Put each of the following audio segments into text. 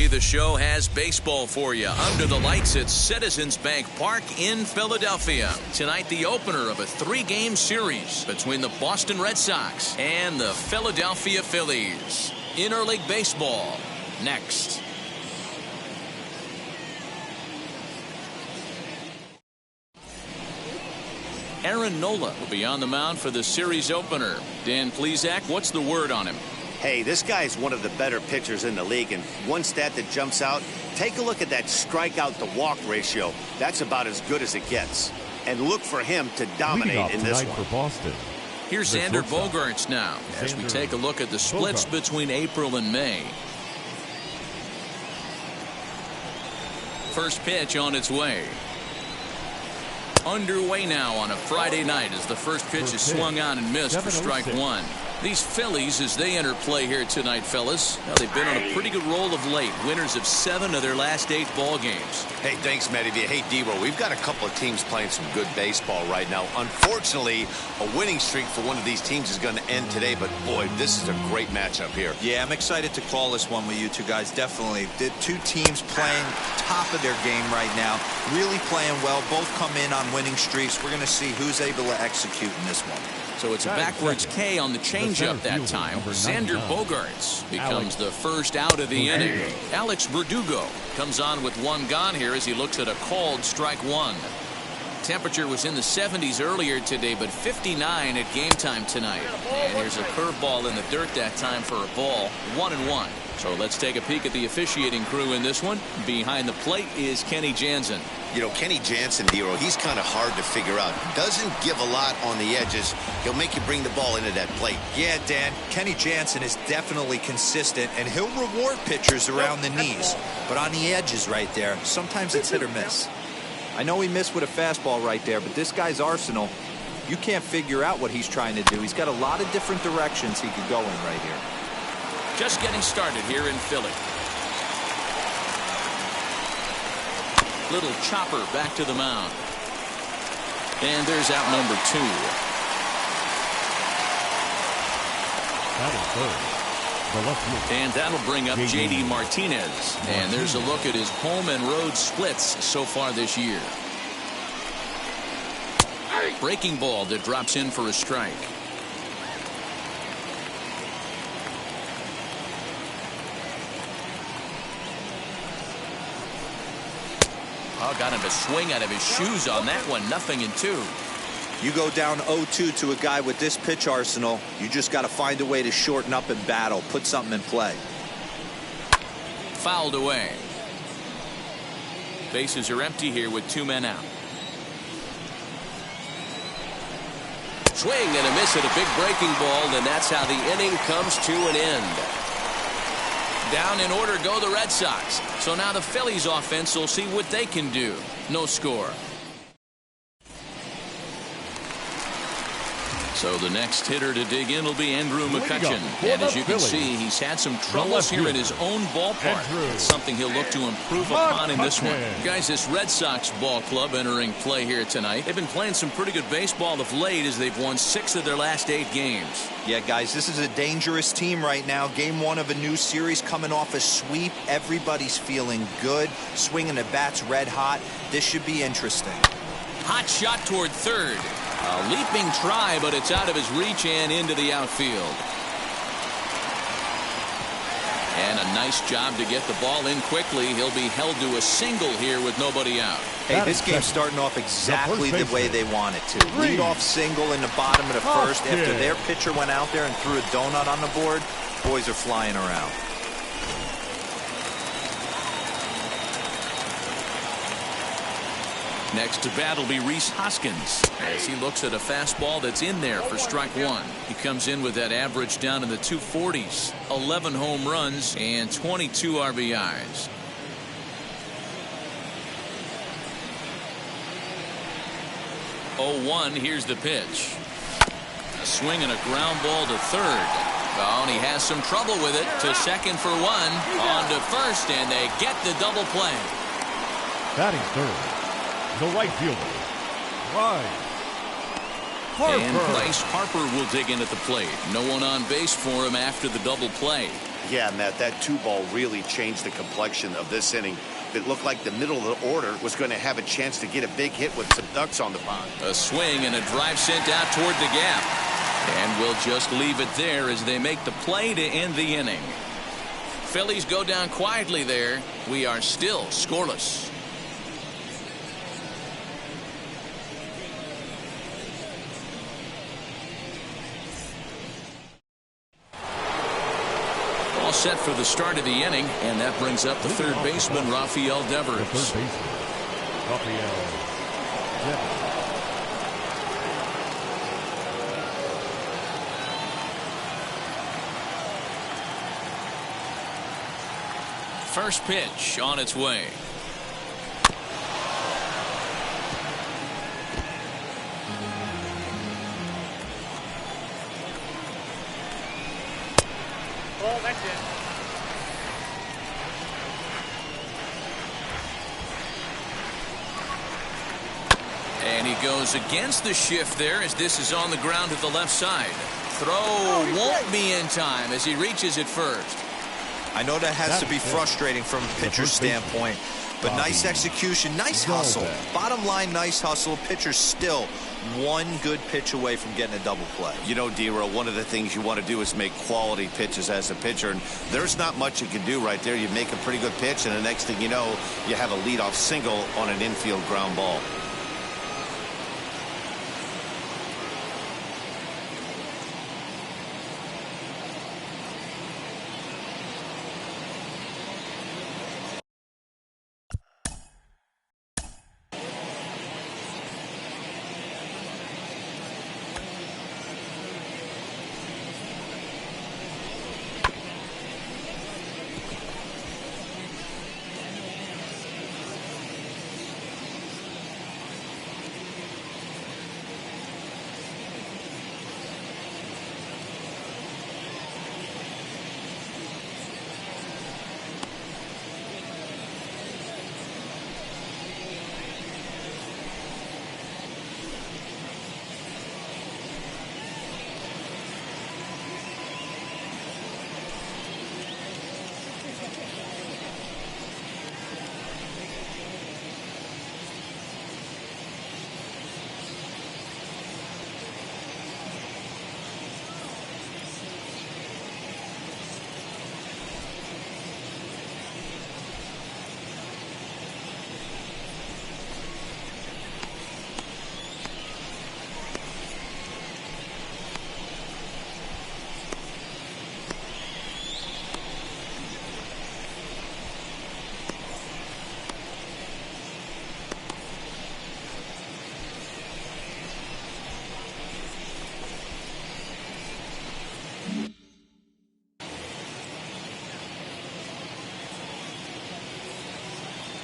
MLB The Show has baseball for you under the lights at Citizens Bank Park in Philadelphia. Tonight, the opener of a 3-game series between the Boston Red Sox and the Philadelphia Phillies. Interleague baseball next. Aaron Nola will be on the mound for the series opener. Dan Plesac, what's the word on him? Hey, this guy is one of the better pitchers in the league, and one stat that jumps out, take a look at that strikeout to walk ratio. That's about as good as it gets. And look for him to dominate in this one. For Boston. Here's Xander Bogaerts now as we take a look at the splits between April and May. First pitch on its way. Underway now on a Friday night as the first pitch is swung on and missed for strike one. These Phillies, as they enter play here tonight, fellas, well, they've been on a pretty good roll of late. Winners of 7 of their last 8 ball games. Hey, thanks, Matty. Hey, D-Roll, we've got a couple of teams playing some good baseball right now. Unfortunately, a winning streak for one of these teams is going to end today, but boy, this is a great matchup here. Yeah, I'm excited to call this one with you two guys, definitely. The two teams playing top of their game right now, really playing well. Both come in on winning streaks. We're going to see who's able to execute in this one. So it's a backwards K on the changeup that time. Xander Bogaerts becomes the first out of the inning. Alex Verdugo comes on with 1 gone here as he looks at a called strike one. Temperature was in the 70s earlier today, but 59 at game time tonight. And here's a curveball in the dirt that time for a ball. 1-1. So let's take a peek at the officiating crew in this one. Behind the plate is Kenny Jansen. You know, Kenny Jansen, D-Roll, he's kind of hard to figure out. Doesn't give a lot on the edges. He'll make you bring the ball into that plate. Yeah, Dan, Kenny Jansen is definitely consistent, and he'll reward pitchers around the knees. But on the edges right there, sometimes it's hit or miss. I know he missed with a fastball right there, but this guy's arsenal, you can't figure out what he's trying to do. He's got a lot of different directions he could go in right here. Just getting started here in Philly. Little chopper back to the mound. And there's out number 2. That is third. The left field. And that'll bring up J.D. Martinez. And there's a look at his home and road splits so far this year. Breaking ball that drops in for a strike. Oh, got him to swing out of his shoes on that one. 0-2. You go down 0-2 to a guy with this pitch arsenal, you just got to find a way to shorten up and battle, put something in play. Fouled away. Bases are empty here with 2 men out. Swing and a miss at a big breaking ball, and that's how the inning comes to an end. Down in order go the Red Sox. So now the Phillies offense will see what they can do. No score. So the next hitter to dig in will be Andrew McCutchen. And as you can see, he's had some troubles here in his own ballpark. It's something he'll look to improve upon in this one. Guys, this Red Sox ball club entering play here tonight. They've been playing some pretty good baseball of late as they've won 6 of their last 8 games. Yeah, guys, this is a dangerous team right now. Game 1 of a new series coming off a sweep. Everybody's feeling good. Swinging the bats red hot. This should be interesting. Hot shot toward third. A leaping try, but it's out of his reach and into the outfield. And a nice job to get the ball in quickly. He'll be held to a single here with nobody out. Hey, this game's starting off exactly the way they want it to. Lead off single in the bottom of the first. After their pitcher went out there and threw a donut on the board, boys are flying around. Next to bat will be Rhys Hoskins as he looks at a fastball that's in there for strike one. He comes in with that average down in the 240s, 11 home runs and 22 RBIs. Oh, 1, here's the pitch. A swing and a ground ball to third. Oh, and he has some trouble with it. To second for 1. On to first, and they get the double play. Batting third, the right fielder, Bryce Harper. And Bryce Harper will dig in at the plate. No one on base for him after the double play. Yeah, Matt, that 2-ball really changed the complexion of this inning. It looked like the middle of the order was going to have a chance to get a big hit with some ducks on the mound. A swing and a drive sent out toward the gap. And we'll just leave it there as they make the play to end the inning. Phillies go down quietly there. We are still scoreless. All set for the start of the inning, and that brings up the third baseman, Rafael Devers. The third baseman, Rafael Devers. First pitch on its way. Oh, that's it. And he goes against the shift there as this is on the ground to the left side. Throw won't be in time as he reaches it first. I know that has to be frustrating from a pitcher's standpoint, but nice execution, nice hustle. Bottom line, nice hustle. Pitcher's still one good pitch away from getting a double play. You know, D-Row, one of the things you want to do is make quality pitches as a pitcher, and there's not much you can do right there. You make a pretty good pitch, and the next thing you know, you have a leadoff single on an infield ground ball.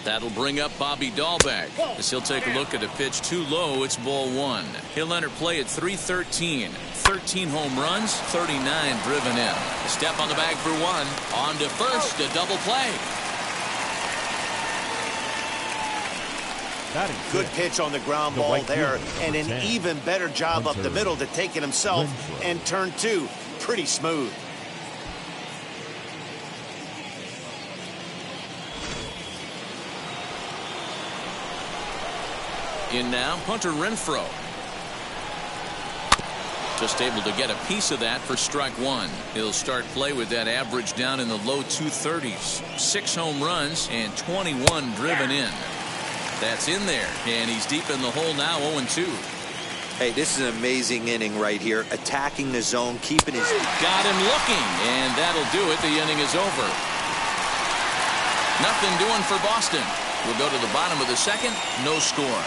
That'll bring up Bobby Dahlbeck as he'll take a look at a pitch too low. It's ball one. He'll enter play at 313. 13 home runs, 39 driven in. A step on the bag for one. On to first, a double play. Good pitch on the ground ball there, and an even better job up the middle to take it himself, and turn two, pretty smooth. In now, Hunter Renfroe. Just able to get a piece of that for strike one. He'll start play with that average down in the low 230s. 6 home runs and 21 driven in. That's in there, and he's deep in the hole now, 0-2. Hey, this is an amazing inning right here. Attacking the zone, keeping his... Got him looking, and that'll do it. The inning is over. Nothing doing for Boston. We'll go to the bottom of the second. No score.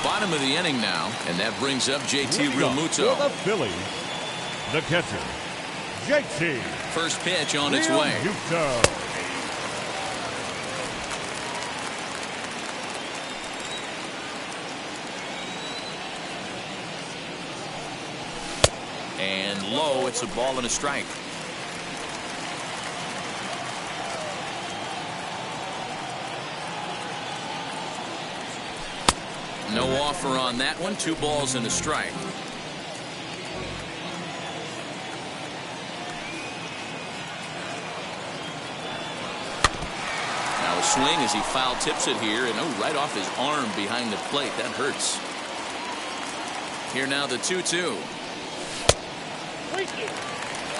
Bottom of the inning now, and that brings up JT Realmuto. For the Phillies, the catcher, JT. First pitch on its way. And low, it's a ball and a strike. No offer on that one. 2 balls and a strike. Now a swing as he foul tips it here, and right off his arm behind the plate. That hurts. Here now the 2-2.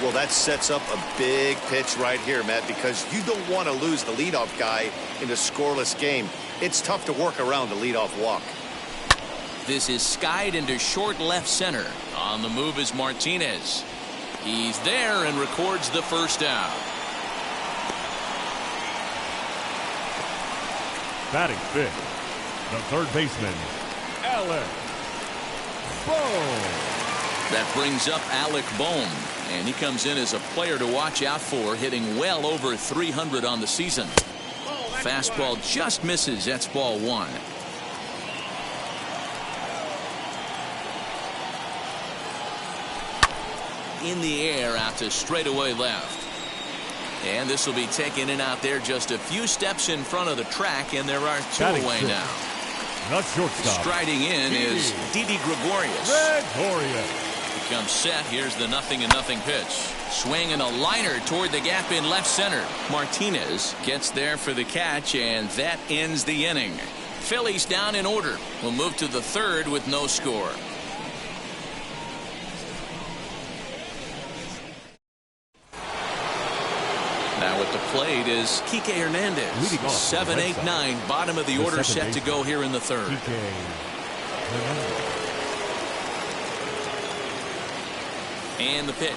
Well, that sets up a big pitch right here, Matt, because you don't want to lose the leadoff guy in a scoreless game. It's tough to work around the leadoff walk. This is skied into short left center. On the move is Martinez. He's there and records the first out. Batting fifth, the third baseman, Alec Bohm. That brings up Alec Bohm, and he comes in as a player to watch out for, hitting well over 300 on the season. Fastball just misses. That's ball 1. In the air out to straightaway left. And this will be taken in out there just a few steps in front of the track, and there are 2 away now. Not shortstop. Striding in is Didi Gregorius. Comes set. Here's the 0-0 pitch. Swing and a liner toward the gap in left center. Martinez gets there for the catch, and that ends the inning. Phillies down in order. We'll move to the 3rd with no score. Now at the plate is Kike Hernandez. 7-8-9, bottom of the order, set to go here in the 3rd. And the pitch.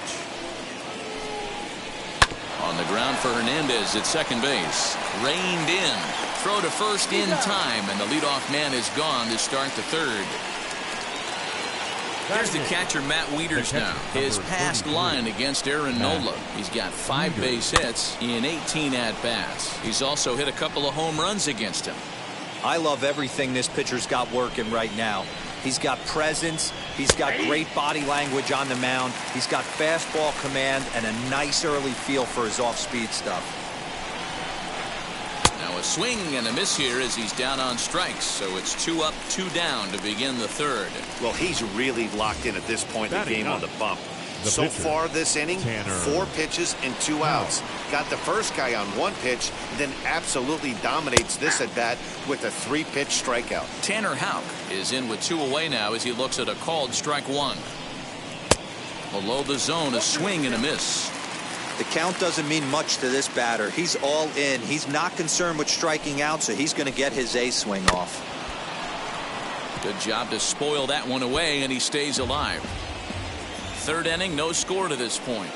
On the ground for Hernandez at second base. Reined in. Throw to first in time, and the leadoff man is gone to start the 3rd. Here's the catcher, Matt Wieters now. His past line against Aaron Nola. He's got 5 base hits in 18 at-bats. He's also hit a couple of home runs against him. I love everything this pitcher's got working right now. He's got presence. He's got great body language on the mound. He's got fastball command and a nice early feel for his off-speed stuff. Now a swing and a miss here as he's down on strikes. So it's 2 up, 2 down to begin the 3rd. Well, he's really locked in at this point in the game on the bump. So far this inning, 4 pitches and 2 outs. Got the first guy on 1 pitch, then absolutely dominates this at bat with a 3-pitch strikeout. Tanner Houck is in with 2 away now as he looks at a called strike 1. Below the zone, a swing and a miss. The count doesn't mean much to this batter. He's all in. He's not concerned with striking out, so he's going to get his A swing off. Good job to spoil that one away, and he stays alive. 3rd inning, no score to this point.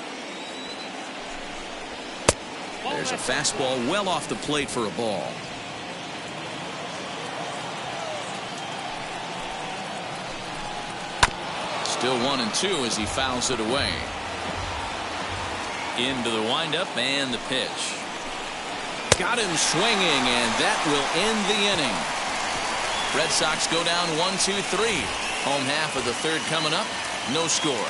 There's a fastball well off the plate for a ball. Still 1-2 as he fouls it away. Into the windup and the pitch. Got him swinging, and that will end the inning. Red Sox go down 1-2-3. Home half of the 3rd coming up. No score.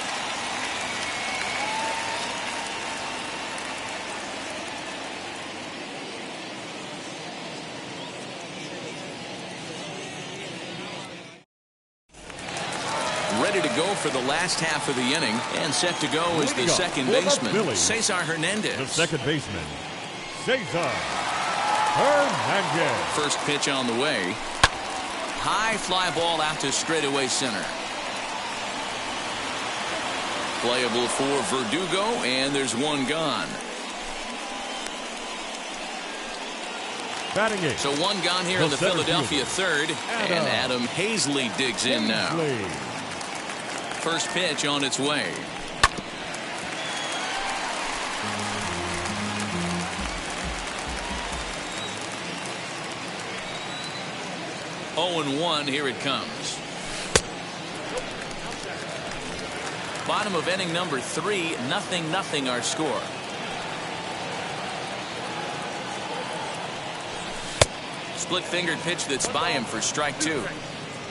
Ready to go for the last half of the inning, and set to go is the second baseman, Cesar Hernandez. The second baseman, Cesar Hernandez. First pitch on the way. High fly ball out to straightaway center. Playable for Verdugo, and there's 1 gone. Batting it. So 1 gone here in the Philadelphia 3rd, and Adam Hazley digs in now. First pitch on its way. Oh, and 1, here it comes. Bottom of inning number 3, 0-0 our score. Split-fingered pitch that's by him for strike 2.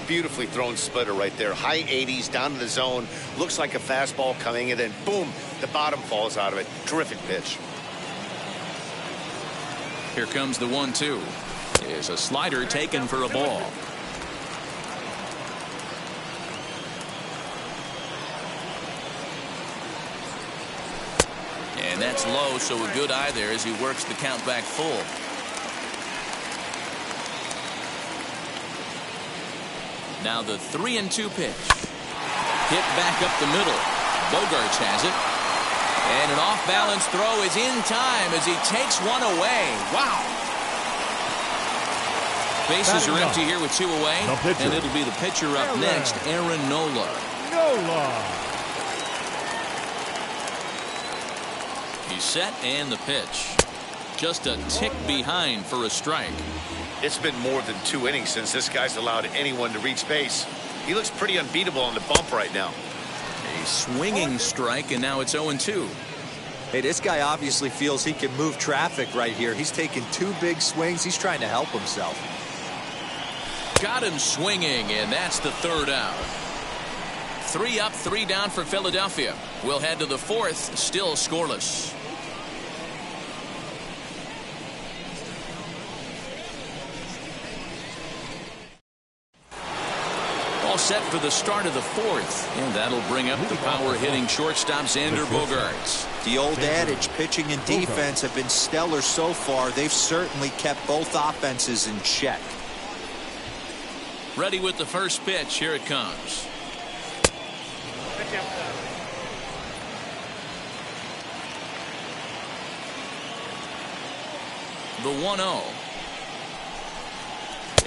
Beautifully thrown splitter right there. High 80s down to the zone. Looks like a fastball coming, and then boom, the bottom falls out of it. Terrific pitch. Here comes the 1-2. Is a slider taken for a ball. That's low, so a good eye there as he works the count back full. Now the 3-2 pitch. Hit back up the middle. Bogarts has it. And an off-balance throw is in time as he takes one away. Wow. Bases are empty here with 2 away. And it'll be the pitcher up next, Aaron Nola. He's set and the pitch. Just a tick behind for a strike. It's been more than 2 innings since this guy's allowed anyone to reach base. He looks pretty unbeatable on the bump right now. A swinging strike, and now it's 0-2. Hey, this guy obviously feels he can move traffic right here. He's taking 2 big swings. He's trying to help himself. Got him swinging, and that's the 3rd out. 3 up, 3 down for Philadelphia. We'll head to the 4th, still scoreless. All set for the start of the 4th, and that'll bring up the power-hitting shortstop Xander Bogaerts. The old adage, pitching and defense have been stellar so far. They've certainly kept both offenses in check. Ready with the first pitch. Here it comes. The 1-0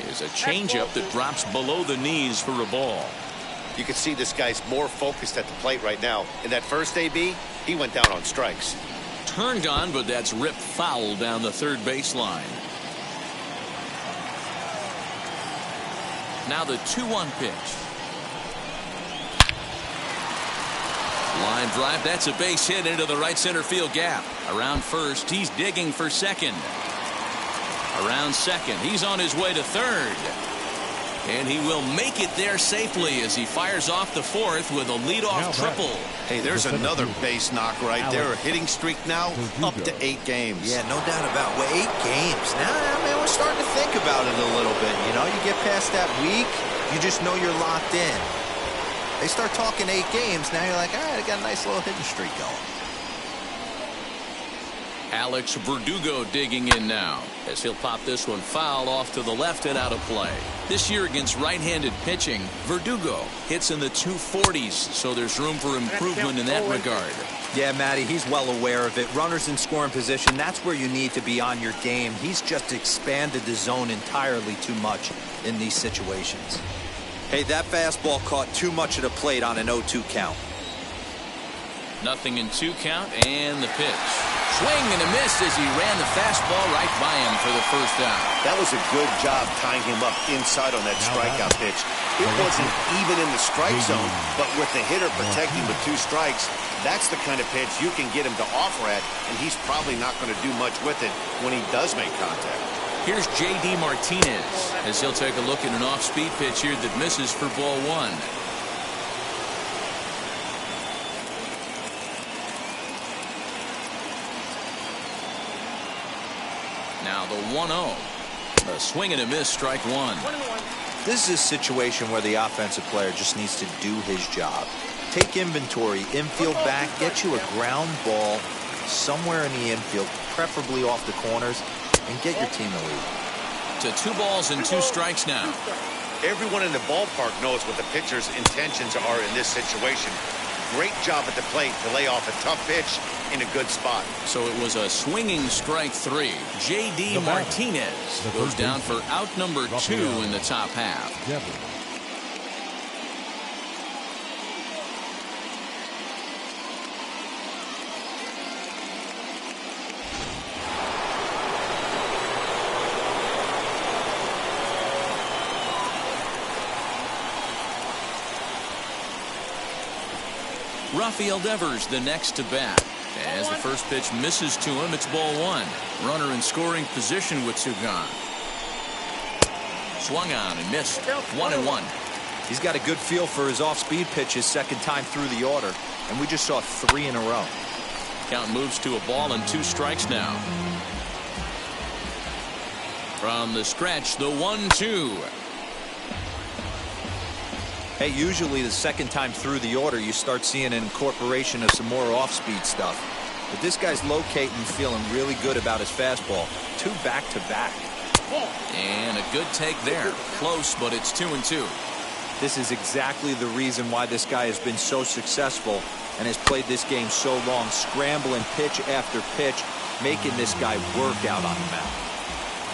is a changeup that drops below the knees for a ball. You can see this guy's more focused at the plate right now. In that first AB, he went down on strikes. Turned on, but that's ripped foul down the 3rd baseline. Now the 2-1 pitch. Line drive. That's a base hit into the right center field gap. Around first, he's digging for second. Around second, he's on his way to 3rd. And he will make it there safely as he fires off the 4th with a leadoff triple. Hey, there's another base knock right there. A hitting streak now up to 8 games. Yeah, no doubt about it. Well, 8 games. Now, I mean, we're starting to think about it a little bit. You know, you get past that week, you just know you're locked in. They start talking 8 games, now you're like, all right, I got a nice little hitting streak going. Alex Verdugo digging in now as he'll pop this one foul off to the left and out of play. This year against right-handed pitching, Verdugo hits in the 240s, so there's room for improvement in that regard. Yeah, Matty, he's well aware of it. Runners in scoring position, that's where you need to be on your game. He's just expanded the zone entirely too much in these situations. Hey, that fastball caught too much of the plate on an 0-2 count. Nothing in 2 count, and the pitch. Swing and a miss as he ran the fastball right by him for the first out. That was a good job tying him up inside on that strikeout pitch. It wasn't even in the strike zone, but with the hitter protecting with 2 strikes, that's the kind of pitch you can get him to offer at, and he's probably not going to do much with it when he does make contact. Here's J.D. Martinez as he'll take a look at an off-speed pitch here that misses for ball 1. Now the 1-0. A swing and a miss, strike 1. This is a situation where the offensive player just needs to do his job. Take inventory, infield back, get you a ground ball somewhere in the infield, preferably off the corners, and get your team the lead. To 2 balls and 2 strikes now. Everyone in the ballpark knows what the pitcher's intentions are in this situation. Great job at the plate to lay off a tough pitch in a good spot. So it was a swinging strike 3. J.D. Martinez goes down for out number 2 in the top half. Rafael Devers the next to bat. As the first pitch misses to him, it's ball 1. Runner in scoring position with 2 gone. Swung on and missed. 1-1. He's got a good feel for his off-speed pitches second time through the order, and we just saw 3 in a row. Count moves to a ball and 2 strikes now. From the stretch, the 1-2. Hey, usually the second time through the order, you start seeing an incorporation of some more off-speed stuff. But this guy's locating and feeling really good about his fastball. 2 back-to-back. And a good take there. Close, but it's 2-2. This is exactly the reason why this guy has been so successful and has played this game so long, scrambling pitch after pitch, making this guy work out on the mound.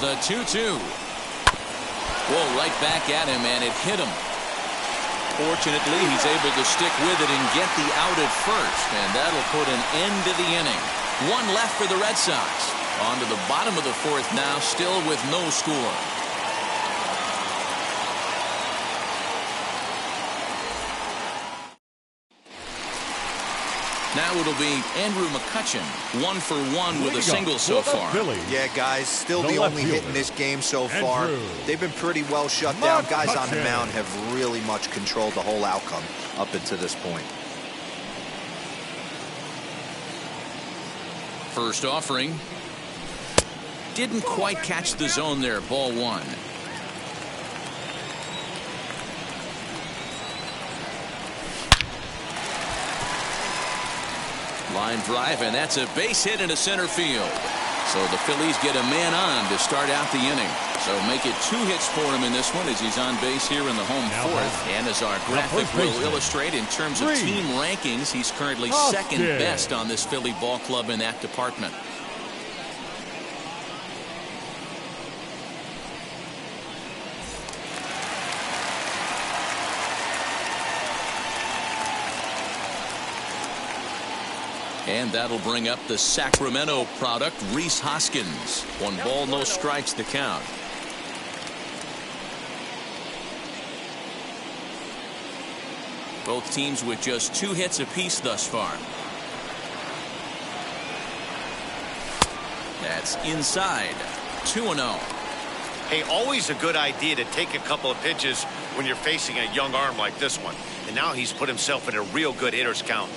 The 2-2. Whoa, right back at him, and it hit him. Fortunately, he's able to stick with it and get the out at first, and that'll put an end to the inning. 1 left for the Red Sox. On to the bottom of the 4th now, still with no score. Now it'll be Andrew McCutchen, 1 for 1 with a single so far. Yeah, guys, still the only hit in this game so far. They've been pretty well shut down. Guys on the mound have really much controlled the whole outcome up until this point. First offering. Didn't quite catch the zone there. Ball 1. Line drive, and that's a base hit into center field. So the Phillies get a man on to start out the inning. So make it 2 hits for him in this one as he's on base here in the home 4th. And as our graphic will illustrate, in terms of team rankings, he's currently second best on this Philly ball club in that department. And that'll bring up the Sacramento product, Rhys Hoskins. 1 ball, no strikes to count. Both teams with just 2 hits apiece thus far. That's inside. 2-0. Hey, always a good idea to take a couple of pitches when you're facing a young arm like this one. And now he's put himself in a real good hitter's count.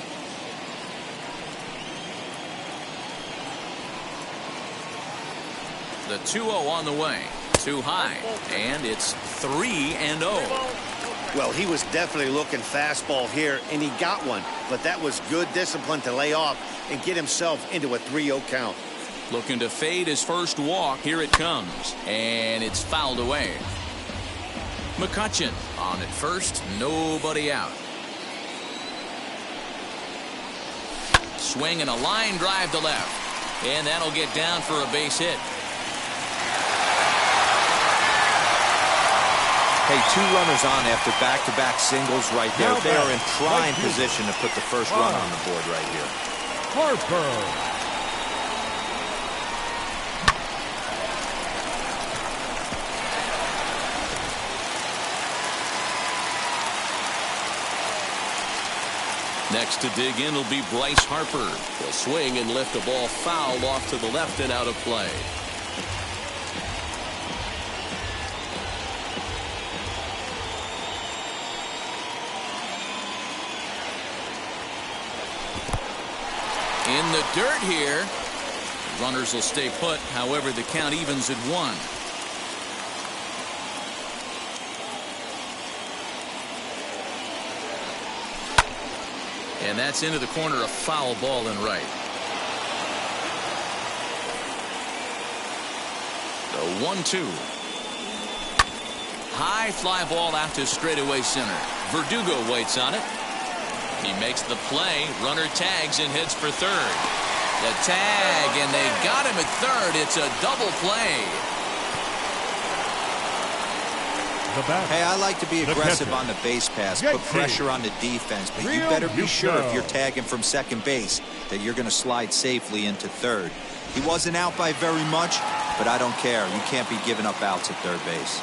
The 2-0 on the way. Too high. And it's 3-0. Well, he was definitely looking fastball here, and he got one. But that was good discipline to lay off and get himself into a 3-0 count. Looking to fade his first walk. Here it comes. And it's fouled away. McCutchen on at first. Nobody out. Swing and a line drive to left. And that'll get down for a base hit. Hey, 2 runners on after back-to-back singles right there. They are in prime position to put the first run on the board right here. Harper. Next to dig in will be Bryce Harper. He'll swing and lift a ball foul off to the left and out of play. In the dirt here. Runners will stay put. However, the count evens at 1. And that's into the corner, a foul ball in right. The 1-2. High fly ball out to straightaway center. Verdugo waits on it. He makes the play. Runner tags and heads for third. The tag, and they got him at third. It's a double play. Hey, I like to be aggressive on the base pass, put pressure on the defense, but you better be sure if you're tagging from second base that you're going to slide safely into third. He wasn't out by very much, but I don't care. You can't be giving up outs at third base.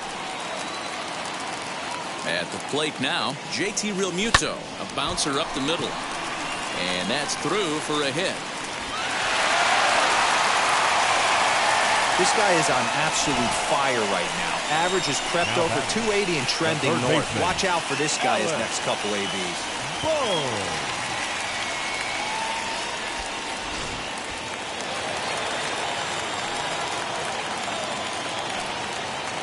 At the plate now, JT Realmuto, a bouncer up the middle. And that's through for a hit. This guy is on absolute fire right now. Average has crept over 280 and trending north. Watch out for this guy his next couple ABs. Boom.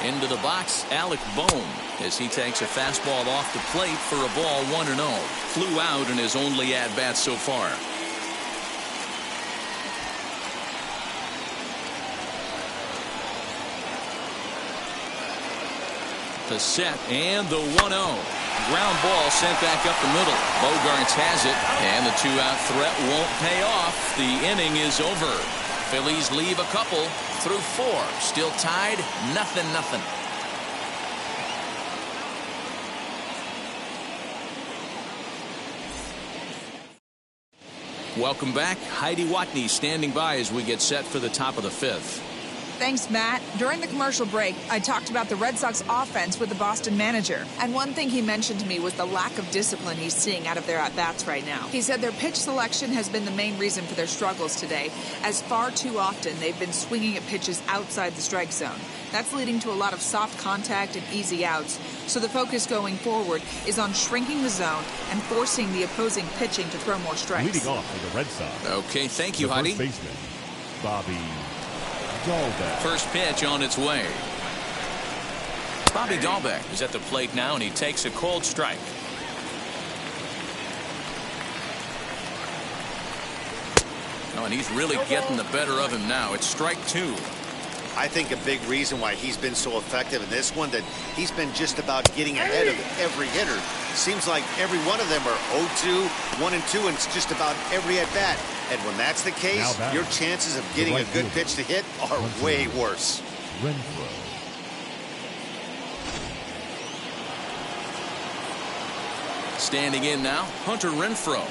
Into the box, Alec Bohm, as he takes a fastball off the plate for a ball 1-0. Flew out in his only at-bat so far. The set and the 1-0. Ground ball sent back up the middle. Bogarts has it, and the 2-out threat won't pay off. The inning is over. Phillies leave a couple through 4. Still tied, 0-0. Welcome back. Heidi Watney standing by as we get set for the top of the 5th. Thanks, Matt. During the commercial break, I talked about the Red Sox offense with the Boston manager. And one thing he mentioned to me was the lack of discipline he's seeing out of their at-bats right now. He said their pitch selection has been the main reason for their struggles today, as far too often they've been swinging at pitches outside the strike zone. That's leading to a lot of soft contact and easy outs. So the focus going forward is on shrinking the zone and forcing the opposing pitching to throw more strikes. Leading off for the Red Sox. Okay, thank you, Heidi. First baseman, Bobby Dahlbeck. First pitch on its way. Bobby Dahlbeck is at the plate now, and he takes a cold strike. Oh, and he's really getting the better of him now. It's strike 2. I think a big reason why he's been so effective in this one, that he's been just about getting ahead of every hitter. Seems like every one of them are 0-2, 1-2, and it's just about every at-bat. And when that's the case, your chances of getting a good pitch to hit are way worse. Renfroe. Standing in now, Hunter Renfroe.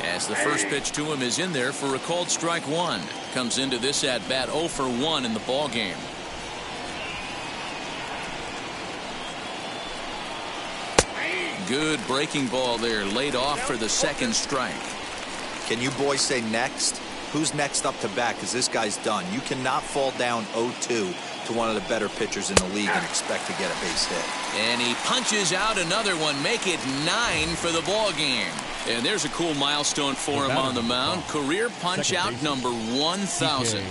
As the first pitch to him is in there for a called strike 1. Comes into this at bat 0 for 1 in the ball game. Good breaking ball there, laid off for the second strike. Can you boys say next? Who's next up to bat? Because this guy's done. You cannot fall down 0-2 to one of the better pitchers in the league and expect to get a base hit. And he punches out another one, make it 9 for the ball game. And there's a cool milestone for him on the mound. Career punch out number 1,000.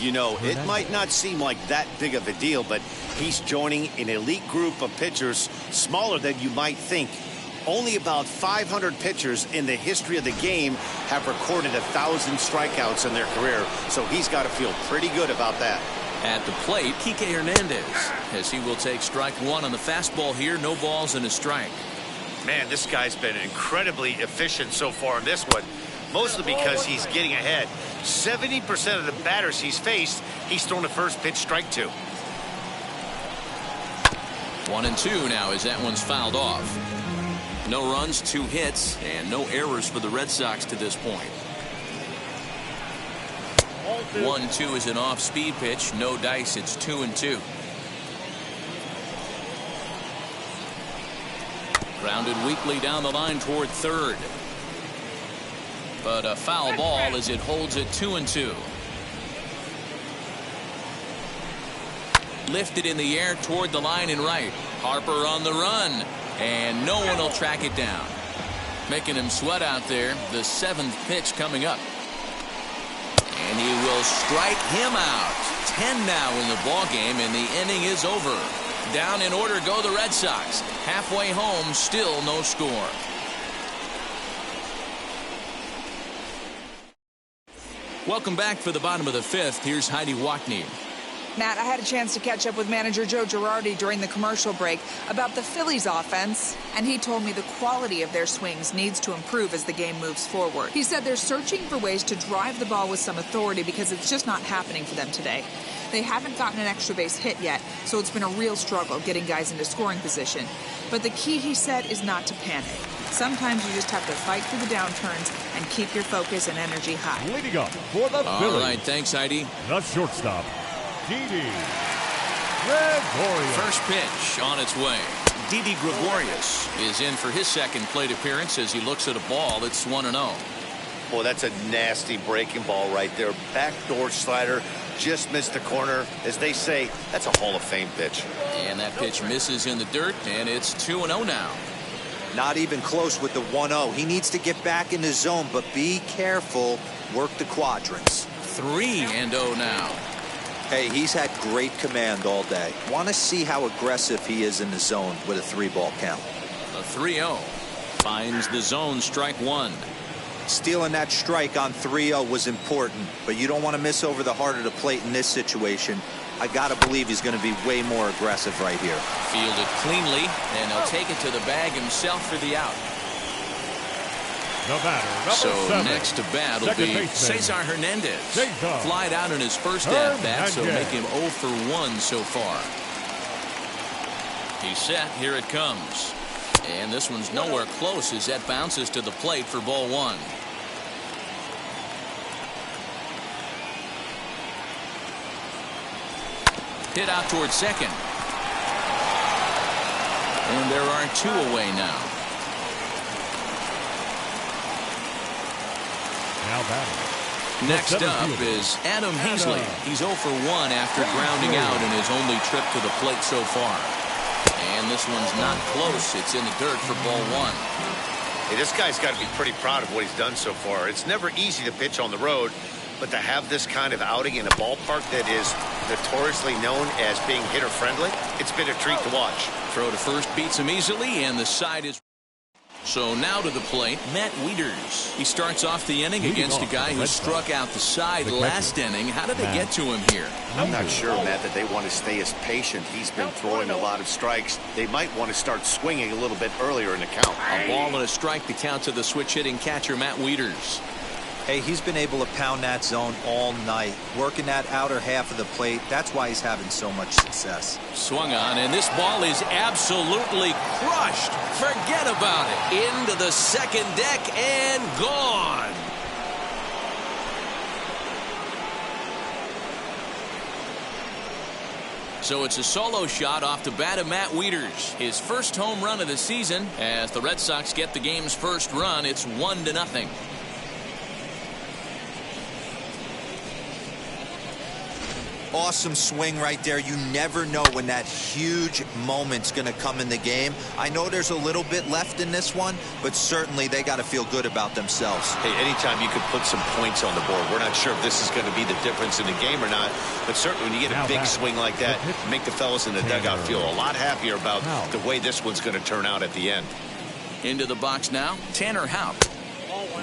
You know, it might not seem like that big of a deal, but he's joining an elite group of pitchers smaller than you might think. Only about 500 pitchers in the history of the game have recorded 1,000 strikeouts in their career, so he's got to feel pretty good about that. At the plate, Kike Hernandez, as he will take strike 1 on the fastball here. No balls and a strike. Man, this guy's been incredibly efficient so far in this one, mostly because he's getting ahead. 70% of the batters he's faced, he's thrown a first pitch strike to. 1-2 now as that one's fouled off. No runs, 2 hits, and no errors for the Red Sox to this point. 1-2 is an off-speed pitch. No dice. It's 2-2. Grounded weakly down the line toward third. But a foul ball as it holds it 2-2. Lifted in the air toward the line and right. Harper on the run. And no one will track it down. Making him sweat out there. The 7th pitch coming up. And he will strike him out. 10 now in the ball game, and the inning is over. Down in order go the Red Sox. Halfway home, still no score. Welcome back for the bottom of the 5th. Here's Heidi Watney. Matt, I had a chance to catch up with manager Joe Girardi during the commercial break about the Phillies offense, and he told me the quality of their swings needs to improve as the game moves forward. He said they're searching for ways to drive the ball with some authority because it's just not happening for them today. They haven't gotten an extra base hit yet, so it's been a real struggle getting guys into scoring position. But the key, he said, is not to panic. Sometimes you just have to fight through the downturns and keep your focus and energy high. Leading up for the Phillies. All right, thanks, Heidi. The shortstop, Didi Gregorius. First pitch on its way. Didi Gregorius is in for his second plate appearance as he looks at a ball that's 1-0. Boy, that's a nasty breaking ball right there. Backdoor slider, just missed the corner. As they say, that's a Hall of Fame pitch. And that pitch misses in the dirt, and it's 2-0 now. Not even close with the 1-0. He needs to get back in the zone, but be careful. Work the quadrants. 3-0 now. Hey, he's had great command all day. Want to see how aggressive he is in the zone with a 3-ball count. A 3-0. Finds the zone, strike 1. Stealing that strike on 3-0 was important, but you don't want to miss over the heart of the plate in this situation. I got to believe he's going to be way more aggressive right here. Fielded cleanly, and he'll take it to the bag himself for the out. The batter, So #7. next to bat will Second be baseman. Cesar Hernandez. Cesar Flied out in his first at-bat, so Hernandez. make him 0 for 1 so far. He's set. Here it comes. And this one's nowhere close as that bounces to the plate for ball 1. Hit out towards second. And there are 2 away now. Now batting. Next center up fielder. is Adam Heasley. He's 0 for 1 after grounding out in his only trip to the plate so far. And this one's not close. It's in the dirt for ball 1. Hey, this guy's got to be pretty proud of what he's done so far. It's never easy to pitch on the road, but to have this kind of outing in a ballpark that is notoriously known as being hitter-friendly, it's been a treat to watch. Throw to first beats him easily, and the side is... So now to the plate, Matt Wieters. He starts off the inning against a guy who struck out the side last inning. How did they get to him here? I'm not sure, Matt, that they want to stay as patient. He's been throwing a lot of strikes. They might want to start swinging a little bit earlier in the count. A ball and a strike to count to the switch-hitting catcher, Matt Wieters. Hey, he's been able to pound that zone all night, working that outer half of the plate. That's why he's having so much success. Swung on, and this ball is absolutely crushed. Forget about it. Into the second deck and gone. So it's a solo shot off the bat of Matt Wieters. His first home run of the season. As the Red Sox get the game's first run, it's 1-0. Awesome swing right there. You never know when that huge moment's going to come in the game. I know there's a little bit left in this one, but certainly they got to feel good about themselves. Hey, anytime you could put some points on the board, we're not sure if this is going to be the difference in the game or not, but certainly when you get a big swing like that, make the fellas in the dugout feel a lot happier about the way this one's going to turn out at the end. Into the box now, Tanner Houck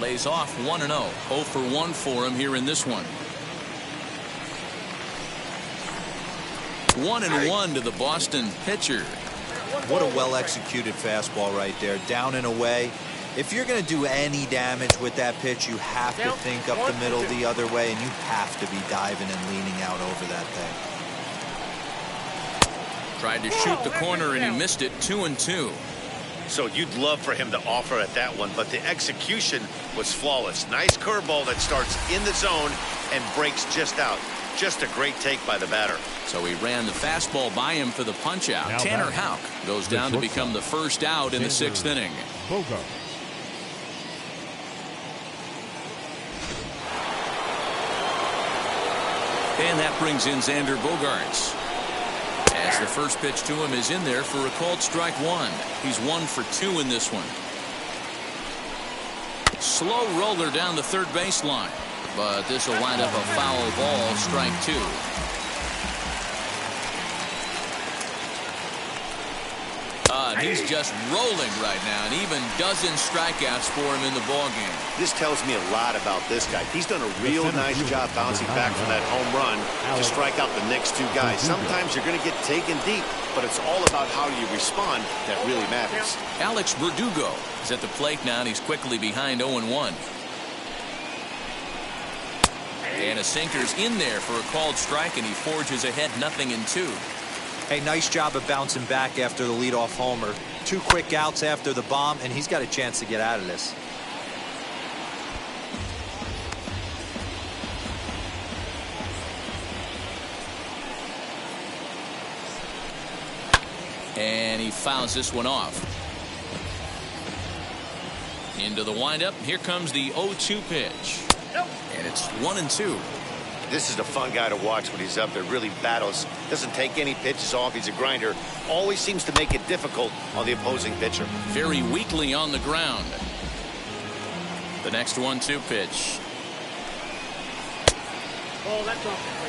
lays off 1-0. 0 for 1 for him here in this one. 1-1 to the Boston pitcher. What a well-executed fastball right there, down and away. If you're going to do any damage with that pitch, you have to think up the middle the other way, and you have to be diving and leaning out over that thing. Tried to shoot the corner, and he missed it. 2-2. So you'd love for him to offer at that one, but the execution was flawless. Nice curveball that starts in the zone and breaks just out. Just a great take by the batter. So he ran the fastball by him for the punch-out. Tanner Houck goes down to become the first out in the 6th inning. Bogart. And that brings in Xander Bogaerts. As the first pitch to him is in there for a called strike 1. He's 1 for 2 in this one. Slow roller down the third baseline. But this will wind up a foul ball, strike 2. He's just rolling right now, and even dozen strikeouts for him in the ballgame. This tells me a lot about this guy. He's done a real nice job bouncing back from that home run to strike out the next 2 guys. Sometimes you're going to get taken deep, but it's all about how you respond that really matters. Alex Verdugo is at the plate now, and he's quickly behind 0-1. And a sinker's in there for a called strike, and he forges ahead 0-2. Hey, nice job of bouncing back after the leadoff homer. 2 quick outs after the bomb, and he's got a chance to get out of this. And he fouls this one off. Into the windup. Here comes the 0-2 pitch. And it's 1-2. This is a fun guy to watch when he's up there. Really battles. Doesn't take any pitches off. He's a grinder. Always seems to make it difficult on the opposing pitcher. Very weakly on the ground. The next 1-2 pitch.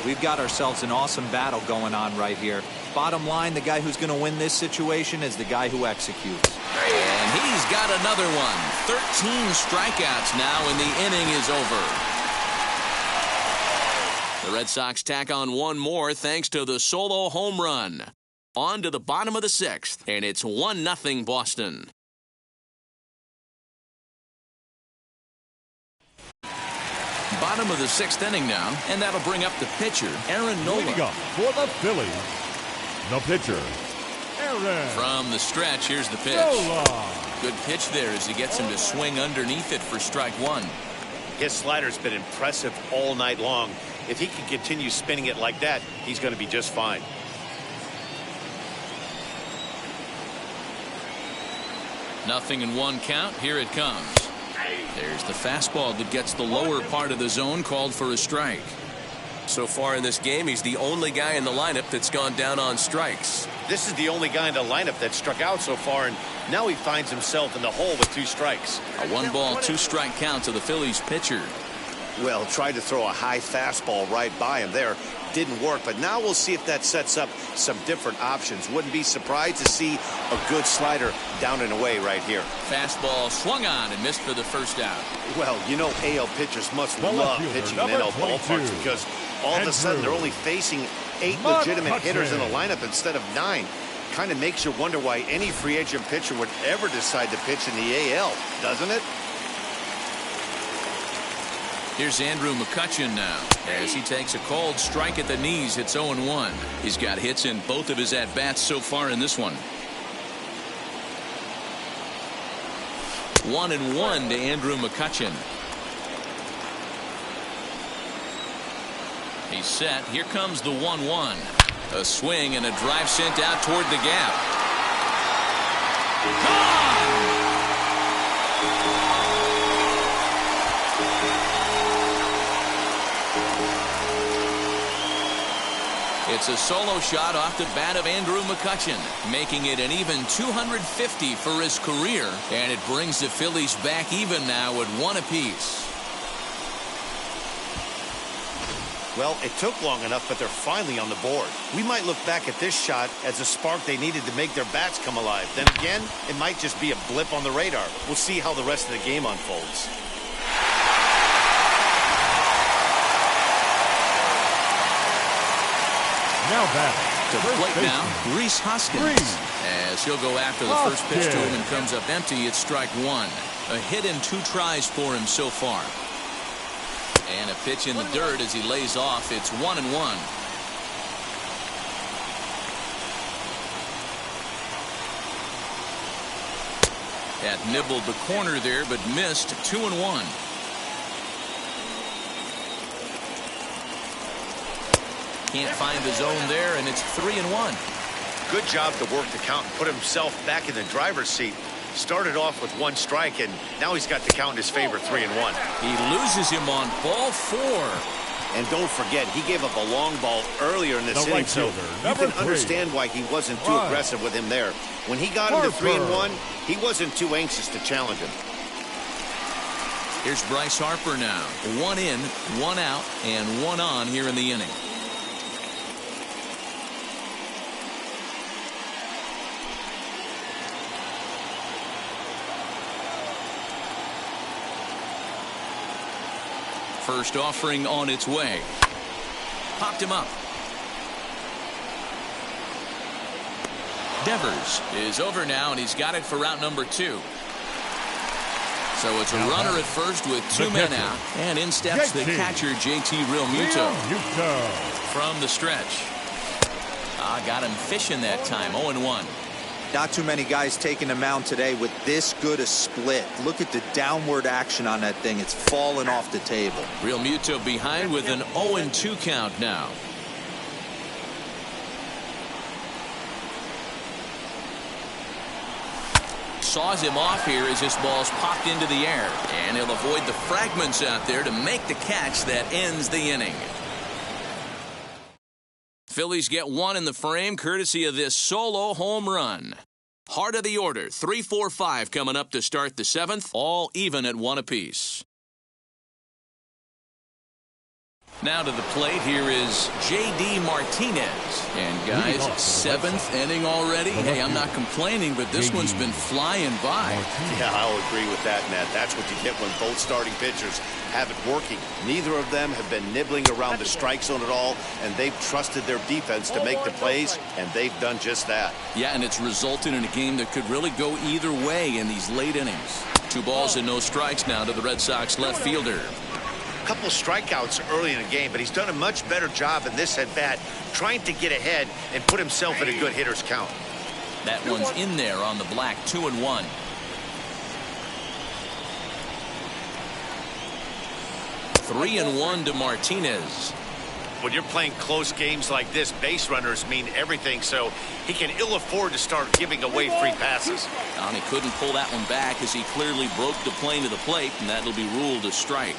We've got ourselves an awesome battle going on right here. Bottom line, the guy who's going to win this situation is the guy who executes. And he's got another one. 13 strikeouts now, and the inning is over. The Red Sox tack on one more thanks to the solo home run. On to the bottom of the 6th, and it's 1-0 Boston. Bottom of the 6th inning now, and that'll bring up the pitcher, Aaron Nola. Leading up for the Phillies, the pitcher, Aaron. From the stretch, here's the pitch. Nola. Good pitch there as he gets him to swing underneath it for strike one. His slider's been impressive all night long. If he can continue spinning it like that, he's going to be just fine. Nothing in one count. Here it comes. There's the fastball that gets the lower part of the zone, called for a strike. So far in this game, he's the only guy in the lineup that's gone down on strikes. This is the only guy in the lineup that struck out so far, and now he finds himself in the hole with 2 strikes. A 1-ball, 2-strike count to the Phillies pitcher. Well, tried to throw a high fastball right by him there. Didn't work, but now we'll see if that sets up some different options. Wouldn't be surprised to see a good slider down and away right here. Fastball swung on and missed for the first out. Well, you know AL pitchers must love pitching in NL ballparks because all of a sudden they're only facing 8 legitimate hitters in the lineup instead of 9. Kind of makes you wonder why any free agent pitcher would ever decide to pitch in the AL, doesn't it? Here's Andrew McCutchen now as he takes a called strike at the knees. It's 0-1. He's got hits in both of his at-bats so far in this one. 1-1 to Andrew McCutchen. He's set. Here comes the 1-1. A swing and a drive sent out toward the gap. Gone! It's a solo shot off the bat of Andrew McCutchen, making it an even 250 for his career, and it brings the Phillies back even now at 1 apiece. Well, it took long enough, but they're finally on the board. We might look back at this shot as a spark they needed to make their bats come alive. Then again, it might just be a blip on the radar. We'll see how the rest of the game unfolds. Now back to the plate now, Rhys Hoskins. As he'll go after the first pitch to him and comes up empty, it's strike one. A hit in 2 tries for him so far. And a pitch in the dirt as he lays off. It's 1-1. That nibbled the corner there, but missed. 2-1. Can't find the zone there, and it's 3-1. Good job to work the count and put himself back in the driver's seat. Started off with 1 strike, and now he's got the count in his favor, 3-1. He loses him on ball 4. And don't forget, he gave up a long ball earlier in this inning, so you can understand why he wasn't too aggressive with him there. When he got him to 3-1, he wasn't too anxious to challenge him. Here's Bryce Harper now. 1 in, 1 out, and 1 on here in the inning. First offering on its way. Popped him up. Devers is over now, and he's got it for route number 2. So it's a runner at first with 2 men out. And in steps the catcher, JT Realmuto. From the stretch. Got him fishing that time. 0-1. Not too many guys taking the mound today with this good a split. Look at the downward action on that thing. It's falling off the table. Realmuto behind with an 0-2 count now. Saws him off here as this ball's popped into the air. And he'll avoid the fragments out there to make the catch that ends the inning. Phillies get 1 in the frame courtesy of this solo home run. Heart of the order, 3, 4, 5 coming up to start the 7th, all even at 1 apiece. Now to the plate, here is J.D. Martinez. And guys, 7th inning already. Hey, I'm not complaining, but this one's been flying by. Yeah, I'll agree with that, Nat. That's what you get when both starting pitchers have it working. Neither of them have been nibbling around the strike zone at all, and they've trusted their defense to make the plays, and they've done just that. Yeah, and it's resulted in a game that could really go either way in these late innings. 2 balls and no strikes now to the Red Sox left fielder. A couple strikeouts early in the game, but he's done a much better job in this at-bat trying to get ahead and put himself in a good hitter's count. That one's in there on the black. 2-1. Three and 1 to Martinez. When you're playing close games like this, base runners mean everything, so he can ill afford to start giving away free passes. And he couldn't pull that one back as he clearly broke the plane to the plate, and that'll be ruled a strike.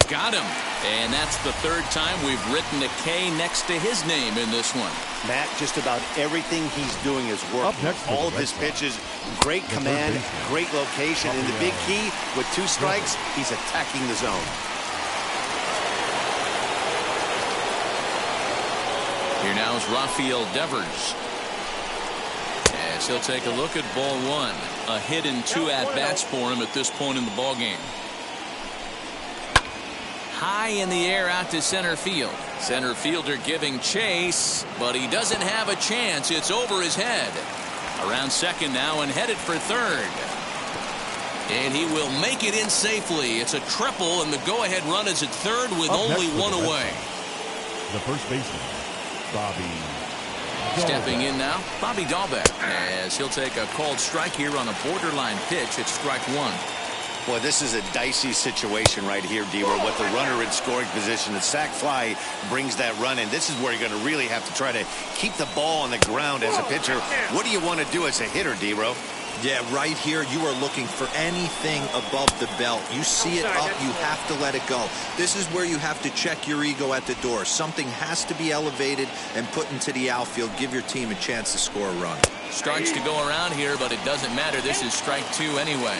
Got him. And that's the 3rd time we've written a K next to his name in this one. Matt, just about everything he's doing is working. All of his pitches, great command, great location, and the big key, with 2 strikes, he's attacking the zone. Here now is Rafael Devers. As he'll take a look at ball 1. A hit and 2 at-bats for him at this point in the ballgame. High in the air out to center field. Center fielder giving chase, but he doesn't have a chance. It's over his head. Around second now and headed for third. And he will make it in safely. It's a triple, and the go-ahead run is at third with only 1 away. The first baseman, Bobby. Stepping in now, Bobby Dahlbeck, as he'll take a called strike here on a borderline pitch at strike 1. Boy, this is a dicey situation right here, D-Row, with the runner in scoring position. The sac fly brings that run in. This is where you're going to really have to try to keep the ball on the ground as a pitcher. What do you want to do as a hitter, D-Row? Yeah, right here, you are looking for anything above the belt. You see it up, you have to let it go. This is where you have to check your ego at the door. Something has to be elevated and put into the outfield. Give your team a chance to score a run. Starts to go around here, but it doesn't matter. This is strike 2 anyway.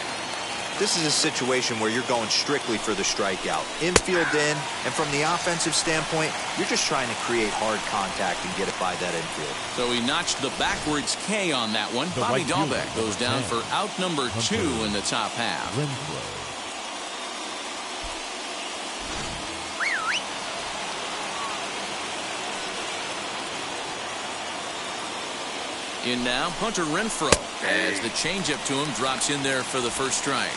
This is a situation where you're going strictly for the strikeout. Infield in, and from the offensive standpoint, you're just trying to create hard contact and get it by that infield. So he notched the backwards K on that one. Bobby Dahlbeck goes down for out number 2 in the top half. In now, Hunter Renfroe, as the changeup to him drops in there for the first strike.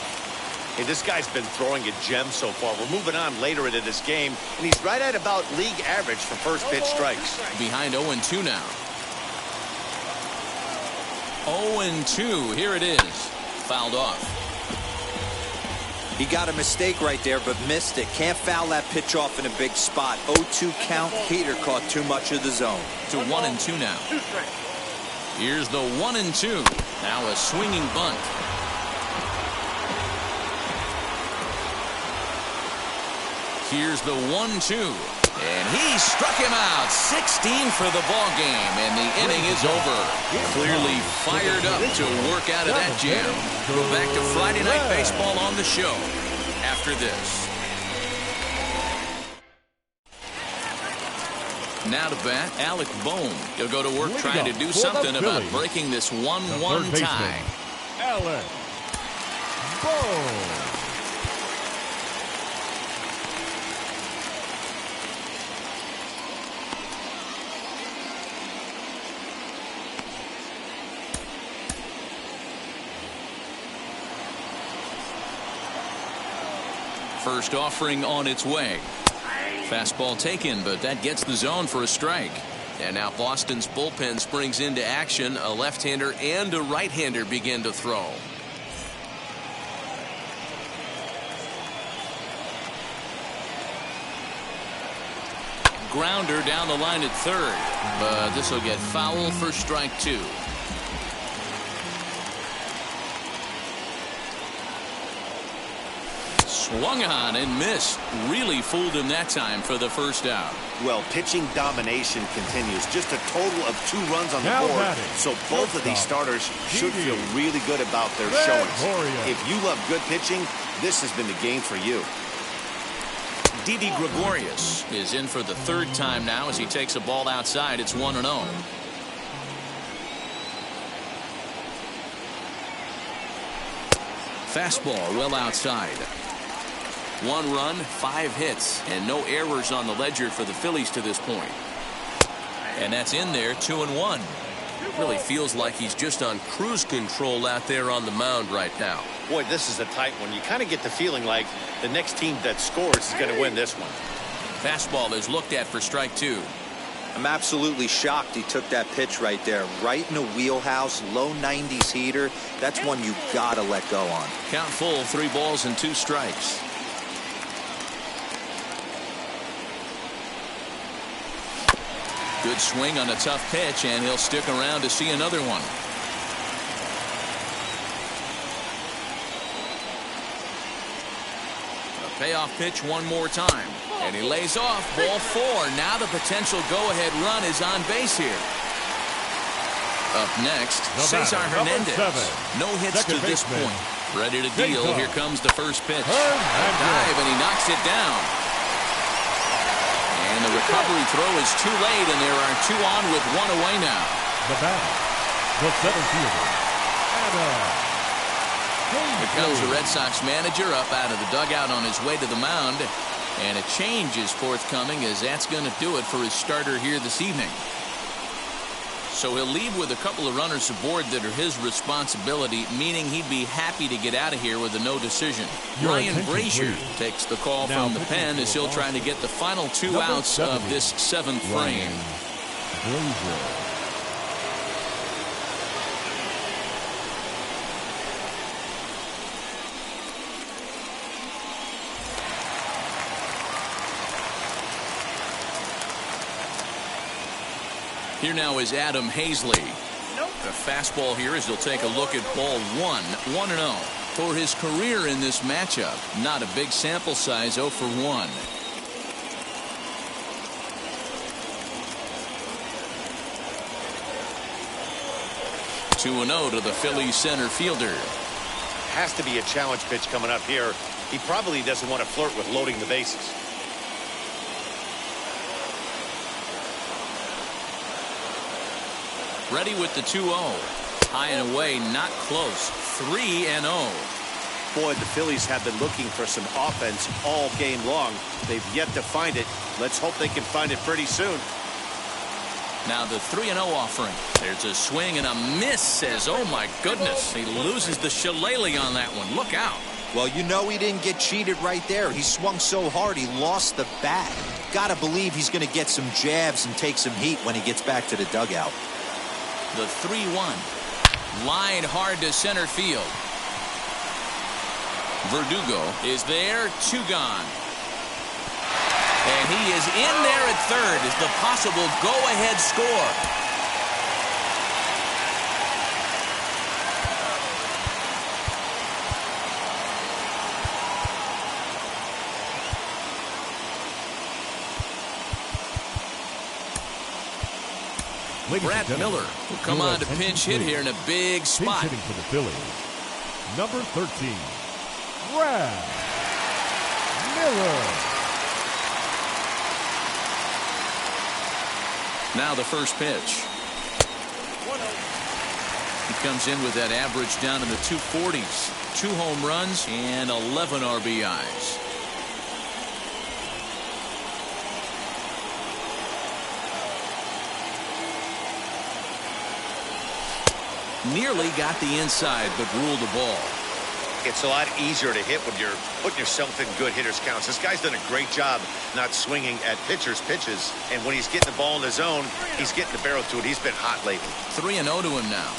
Hey, this guy's been throwing a gem so far. We're moving on later into this game, and he's right at about league average for first pitch strikes. Behind 0-2 now. 0-2, here it is. Fouled off. He got a mistake right there, but missed it. Can't foul that pitch off in a big spot. 0-2 count. Heater caught too much of the zone. To 1-2 now. Here's the 1-2. Now a swinging bunt. Here's the 1-2. And he struck him out. 16 for the ball game, and the inning is over. Clearly fired up to work out of that jam. Go back to Friday Night Baseball on the show after this. Now to bat, Alec Bohm. He'll go to work trying to do something about breaking this 1-1 tie. Alec Bohm. First offering on its way. Fastball taken, but that gets the zone for a strike. And now Boston's bullpen springs into action. A left-hander and a right-hander begin to throw. Grounder down the line at third, but this will get foul for strike 2. Swung on and missed. Really fooled him that time for the first out. Well, pitching domination continues. Just a total of 2 runs on the board. So both of these starters should feel really good about their showings. If you love good pitching, This has been the game for you. Didi Gregorius is in for the third time now as he takes a ball outside. It's 1-0. Fastball well outside. 1 run, 5 hits, and no errors on the ledger for the Phillies to this point. And that's in there, 2-1. Really feels like he's just on cruise control out there on the mound right now. Boy, this is a tight one. You kind of get the feeling like the next team that scores is going to win this one. Fastball is looked at for strike 2. I'm absolutely shocked he took that pitch right there. Right in the wheelhouse, low 90s heater. That's one you got to let go on. Count full, 3 balls and 2 strikes. Good swing on a tough pitch, and he'll stick around to see another one. A payoff pitch one more time, and he lays off. Ball 4. Now the potential go-ahead run is on base here. Up next, Cesar Hernandez. No hits to this point. Ready to deal. Here comes the first pitch. A dive, and he knocks it down. And the recovery throw is too late, and there are 2 on with 1 away now. The batter, the center fielder, Here comes the Red Sox manager up out of the dugout on his way to the mound. And a change is forthcoming, as that's going to do it for his starter here this evening. So he'll leave with a couple of runners aboard that are his responsibility, meaning he'd be happy to get out of here with a no decision. Ryan Brazier takes the call from the pen as he'll try to get the final 2 outs of this 7th frame. Here now is Adam Hazley. The fastball here as he'll take a look at ball 1. 1-0. For his career in this matchup, not a big sample size, 0 for 1. (2-0) to the Phillies center fielder. Has to be a challenge pitch coming up here. He probably doesn't want to flirt with loading the bases. Ready with the 2-0. High and away, not close. 3-0. Boy, the Phillies have been looking for some offense all game long. They've yet to find it. Let's hope they can find it pretty soon. Now the 3-0 offering. There's a swing and a miss, says, oh my goodness. He loses the shillelagh on that one. Look out. Well, you know he didn't get cheated right there. He swung so hard he lost the bat. Gotta believe he's going to get some jabs and take some heat when he gets back to the dugout. The 3-1. Line hard to center field. Verdugo is there. 2 gone. And he is in there at third as the possible go-ahead score. Brad Miller will come on to pinch hit here in a big spot. Pinch hitting for the Phillies, number 13, Brad Miller. Now the first pitch. He comes in with that average down in the 240s. 2 home runs and 11 RBIs. Nearly got the inside, but ruled the ball. It's a lot easier to hit when you're putting yourself in good hitters' counts. This guy's done a great job not swinging at pitchers' pitches. And when he's getting the ball in the zone, he's getting the barrel to it. He's been hot lately. 3-0 to him now.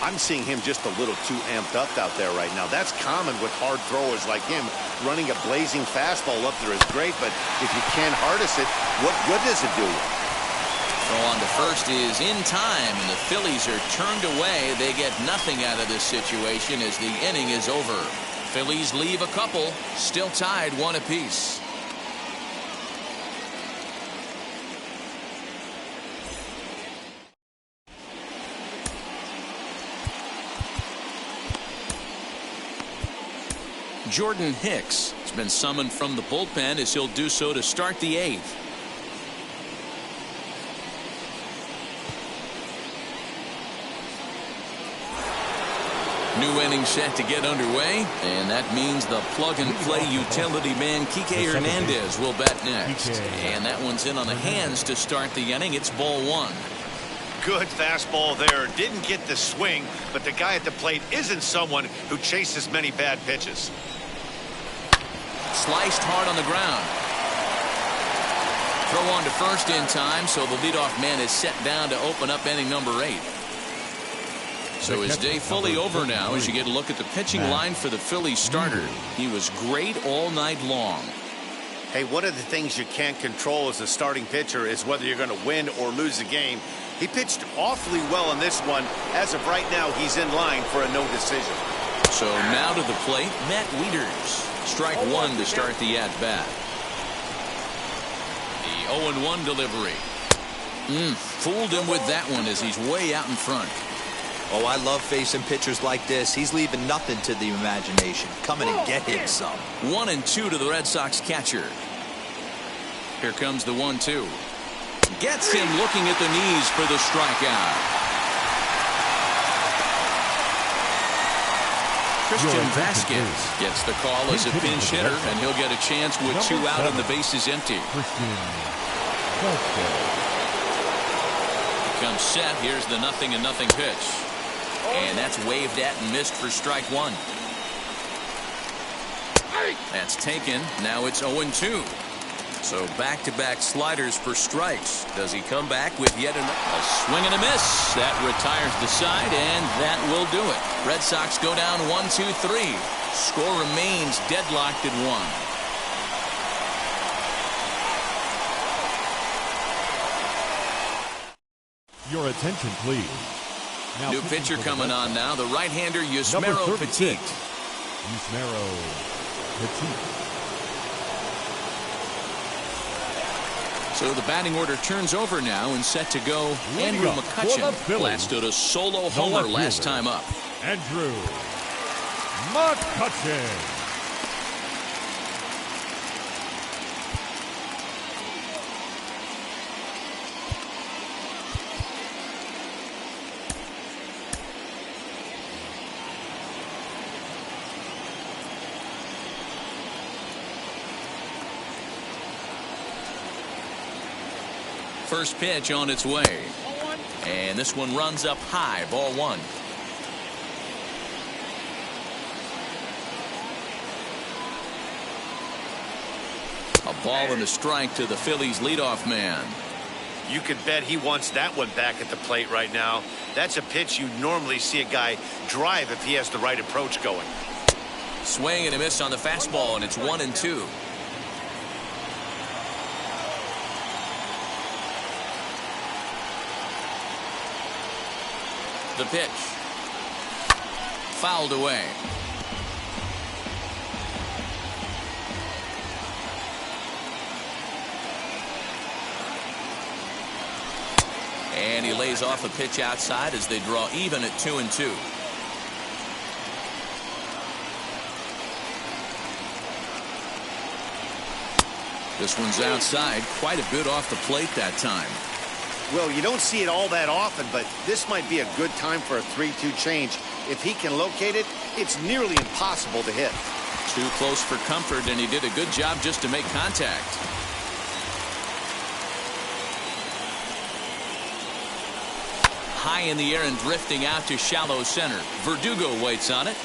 I'm seeing him just a little too amped up out there right now. That's common with hard throwers like him. Running a blazing fastball up there is great, but if you can't harness it, what good does it do you? Throw on to first is in time, and the Phillies are turned away. They get nothing out of this situation as the inning is over. Phillies leave a couple, still tied 1 apiece. Jordan Hicks has been summoned from the bullpen as he'll do so to start the 8th. New inning set to get underway, and that means the plug-and-play utility man Kike Hernandez will bat next. And that one's in on the hands to start the inning. It's ball 1. Good fastball there. Didn't get the swing, but the guy at the plate isn't someone who chases many bad pitches. Sliced hard on the ground. Throw on to first in time, so the leadoff man is set down to open up inning number 8. So his day fully over now as you get a look at the pitching line for the Phillies starter. He was great all night long. Hey, one of the things you can't control as a starting pitcher is whether you're going to win or lose a game. He pitched awfully well in this one. As of right now, he's in line for a no decision. So now to the plate, Matt Wieters. Strike 1 to start the at-bat. The 0-1 delivery. Fooled him with that one as he's way out in front. Oh, I love facing pitchers like this. He's leaving nothing to the imagination. Come in and get him some. 1-2 to the Red Sox catcher. Here comes the 1-2. Gets him looking at the knees for the strikeout. Christian Vasquez gets the call as a pinch hitter, and he'll get a chance with 2 out and the bases empty. Comes set. Here's the 0-0 pitch. And that's waved at and missed for strike 1. That's taken. Now it's 0-2. So back-to-back sliders for strikes. Does he come back with yet a swing and a miss? That retires the side, and that will do it. Red Sox go down 1-2-3. Score remains deadlocked at 1. Your attention, please. Now new pitcher coming on now, the right-hander Yusmeiro Petit. Yusmeiro Petit. So the batting order turns over now and set to go. Andrew McCutchen blasted a solo homer last time up. Andrew McCutchen. First pitch on its way. And this one runs up high. Ball 1. A ball and a strike to the Phillies leadoff man. You could bet he wants that one back at the plate right now. That's a pitch you normally see a guy drive if he has the right approach going. Swing and a miss on the fastball, and it's 1-2. The pitch. Fouled away. And he lays off a pitch outside as they draw even at 2-2. This one's outside, quite a bit off the plate that time. Well, you don't see it all that often, but this might be a good time for a 3-2 change. If he can locate it, it's nearly impossible to hit. Too close for comfort, and he did a good job just to make contact. High in the air and drifting out to shallow center. Verdugo waits on it.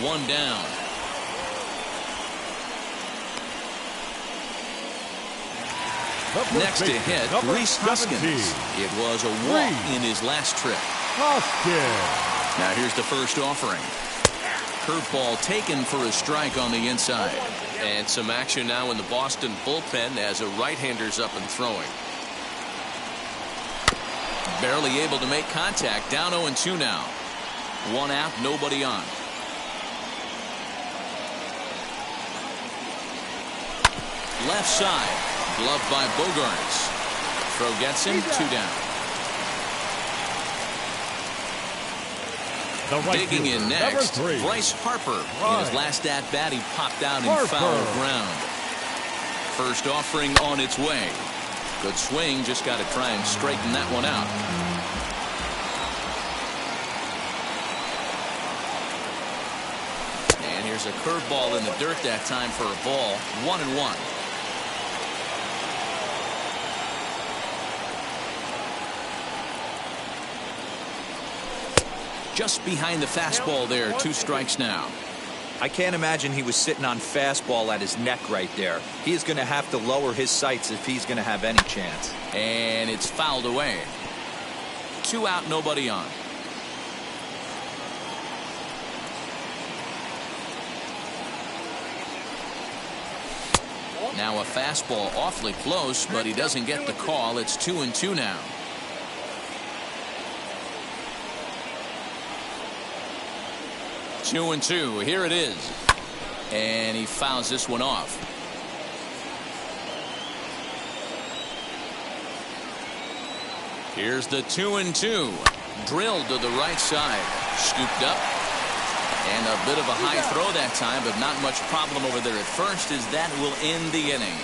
1 down. Next to hit, Rhys Hoskins. It was a walk in his last trip. Now here's the first offering. Curveball taken for a strike on the inside. And some action now in the Boston bullpen as a right-hander's up and throwing. Barely able to make contact. Down 0-2 now. 1 out, nobody on. Left side. Gloved by Bogaerts. Throw gets him. 2 down. Digging in next, Bryce Harper. In his last at-bat, he popped out in foul ground. First offering on its way. Good swing, just got to try and straighten that one out. And here's a curveball in the dirt that time for a ball. 1-1. Just behind the fastball there. 2 strikes now. I can't imagine he was sitting on fastball at his neck right there. He is going to have to lower his sights if he's going to have any chance. And it's fouled away. 2 out, nobody on. Now a fastball awfully close, but he doesn't get the call. It's 2-2 now. Two and two. Here it is. And he fouls this one off. Here's the 2-2. Drilled to the right side. Scooped up. And a bit of a high throw that time, but not much problem over there at first, as that will end the inning.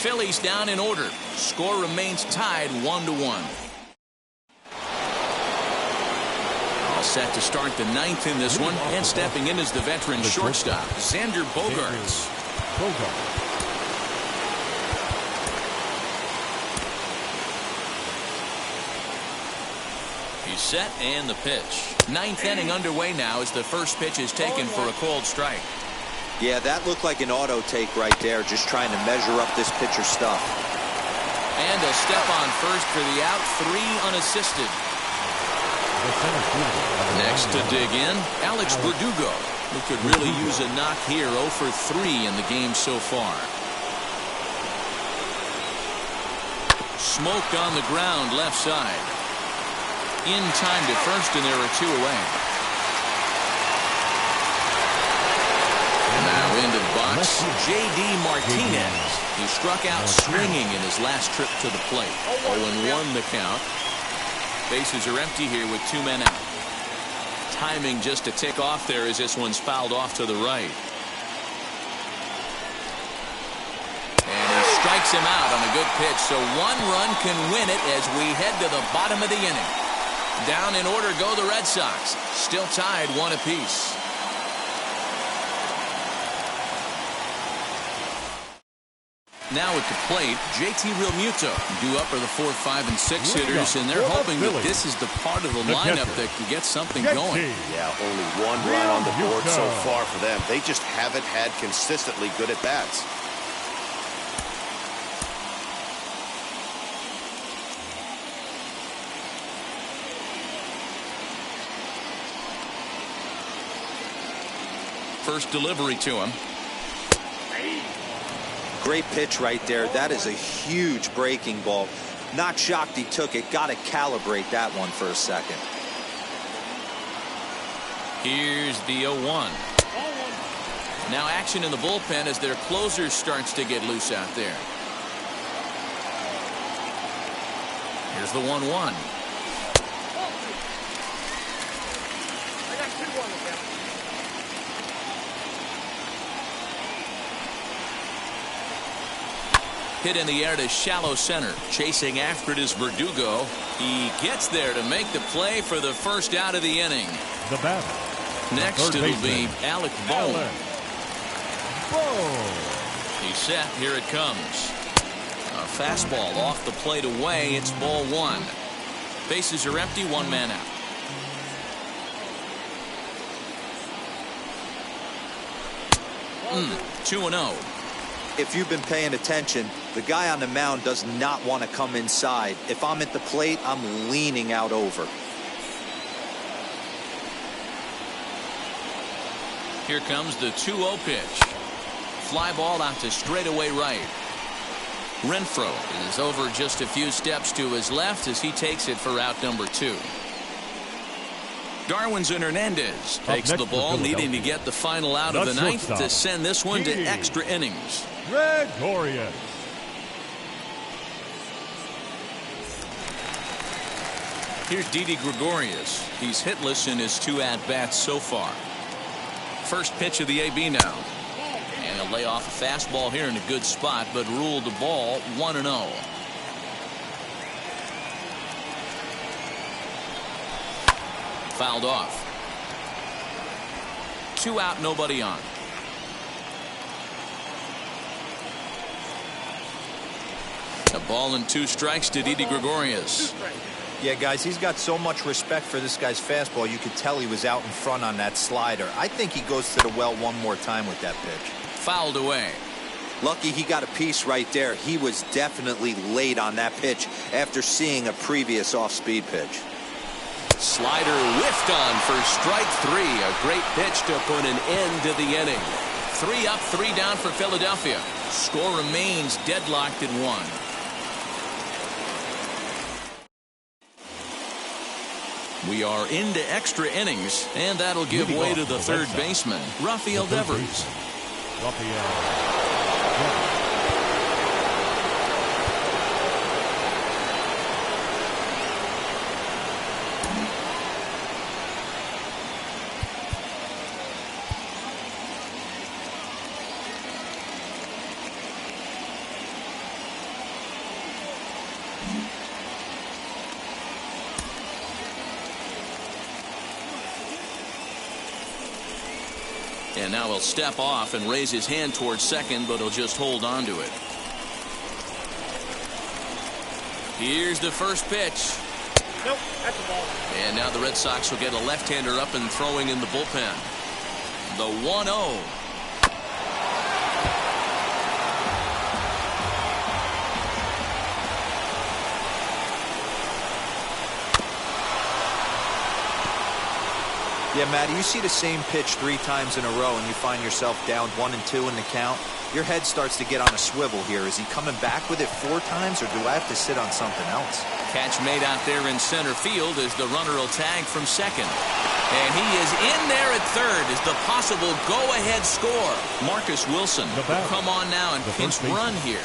Phillies down in order. Score remains tied 1-1. All set to start the 9th in this one, and stepping in is the veteran shortstop, Xander Bogaerts. He's set, and the pitch. 9th inning underway now as the first pitch is taken for a called strike. Yeah, that looked like an auto take right there, just trying to measure up this pitcher's stuff. And a step on first for the out, 3 unassisted. Next to dig in, Alex Verdugo, who could really use a knock here. 0 for 3 in the game so far. Smoked on the ground left side. In time to first, and there are 2 away. Now into the box, J.D. Martinez. He struck out swinging in his last trip to the plate. 0-1 the count. Bases are empty here with 2 men out. Timing just to tick off there as this one's fouled off to the right. And he strikes him out on a good pitch, so 1 run can win it as we head to the bottom of the inning. Down in order go the Red Sox. Still tied 1 apiece. Now at the plate, JT Realmuto. Due up are the 4, 5, and 6 hitters, and they're hoping that this is the part of the lineup that can get something going. Yeah, only 1 run on the board so far for them. They just haven't had consistently good at bats. First delivery to him. Great pitch right there. That is a huge breaking ball. Not shocked he took it. Got to calibrate that one for a second. Here's the 0-1. Now action in the bullpen as their closer starts to get loose out there. Here's the 1-1. Hit in the air to shallow center. Chasing after it is Verdugo. He gets there to make the play for the first out of the inning. The batter. Next it'll be Alec Bohm. He's set. Here it comes. A fastball off the plate away. It's ball 1. Bases are empty. 1 man out. Mm, 2-0. If you've been paying attention, the guy on the mound does not want to come inside. If I'm at the plate, I'm leaning out over. Here comes the 2-0 pitch. Fly ball out to straightaway right. Renfroe is over just a few steps to his left as he takes it for out number 2. Darwinzon Hernandez takes the ball, needing to get the final out of the 9th to send this one to extra innings. Here's Didi Gregorius. He's hitless in his 2 at-bats so far. First pitch of the AB now. And he'll lay off a fastball here in a good spot, but ruled the ball 1-0. Fouled off. 2 out, nobody on. A ball and 2 strikes to Didi Gregorius. Yeah, guys, he's got so much respect for this guy's fastball. You could tell he was out in front on that slider. I think he goes to the well one more time with that pitch. Fouled away. Lucky he got a piece right there. He was definitely late on that pitch after seeing a previous off-speed pitch. Slider whiffed on for strike 3. A great pitch to put an end to the inning. 3 up, 3 down for Philadelphia. Score remains deadlocked at 1. We are into extra innings, and that'll give way to the third baseman, Rafael Devers. And now he'll step off and raise his hand towards second, but he'll just hold on to it. Here's the first pitch. Nope, that's a ball. And now the Red Sox will get a left-hander up and throwing in the bullpen. The 1-0. Yeah, Matt, you see the same pitch 3 times in a row and you find yourself down 1 and 2 in the count. Your head starts to get on a swivel here. Is he coming back with it 4 times, or do I have to sit on something else? Catch made out there in center field as the runner will tag from second. And he is in there at third as the possible go-ahead score. Marcus Wilson will come on now and pinch run here.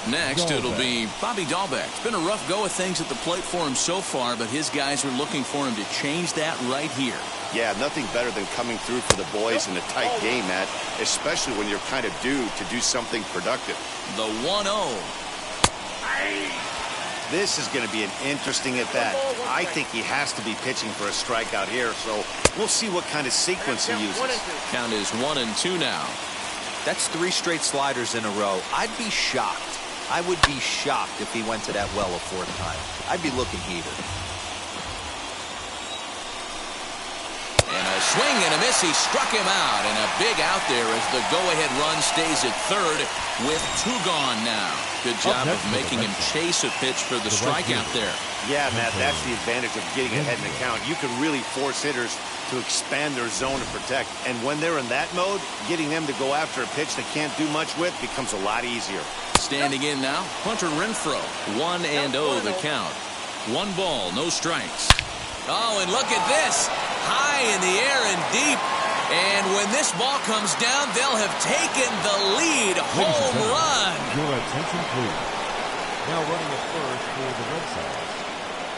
Next, it'll be Bobby Dahlbeck. It's been a rough go of things at the plate for him so far, but his guys are looking for him to change that right here. Yeah, nothing better than coming through for the boys in a tight game, Matt, especially when you're kind of due to do something productive. The 1-0. This is going to be an interesting at-bat. I think he has to be pitching for a strikeout here, so we'll see what kind of sequence he uses. Count is 1-2 now. That's 3 straight sliders in a row. I'd be shocked. I would be shocked if he went to that well a 4th time. I'd be looking heated. And a swing and a miss. He struck him out. And a big out there as the go-ahead run stays at third with 2 gone now. Good job of making him chase a pitch for the strikeout there. Yeah, Matt, that's the advantage of getting ahead in the count. You can really force hitters to expand their zone to protect. And when they're in that mode, getting them to go after a pitch they can't do much with becomes a lot easier. Standing in now, Hunter Renfroe. 1-0 the count. 1 ball, no strikes. Oh, and look at this. High in the air and deep. And when this ball comes down, they'll have taken the lead. Home run. Your attention, please. Now running at first for the Red Sox,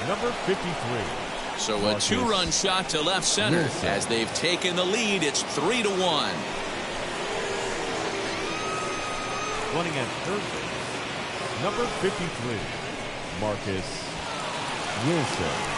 number 53. So a 2-run shot to left center. As they've taken the lead, it's 3-1. Running at third base, number 53, Marcus Wilson.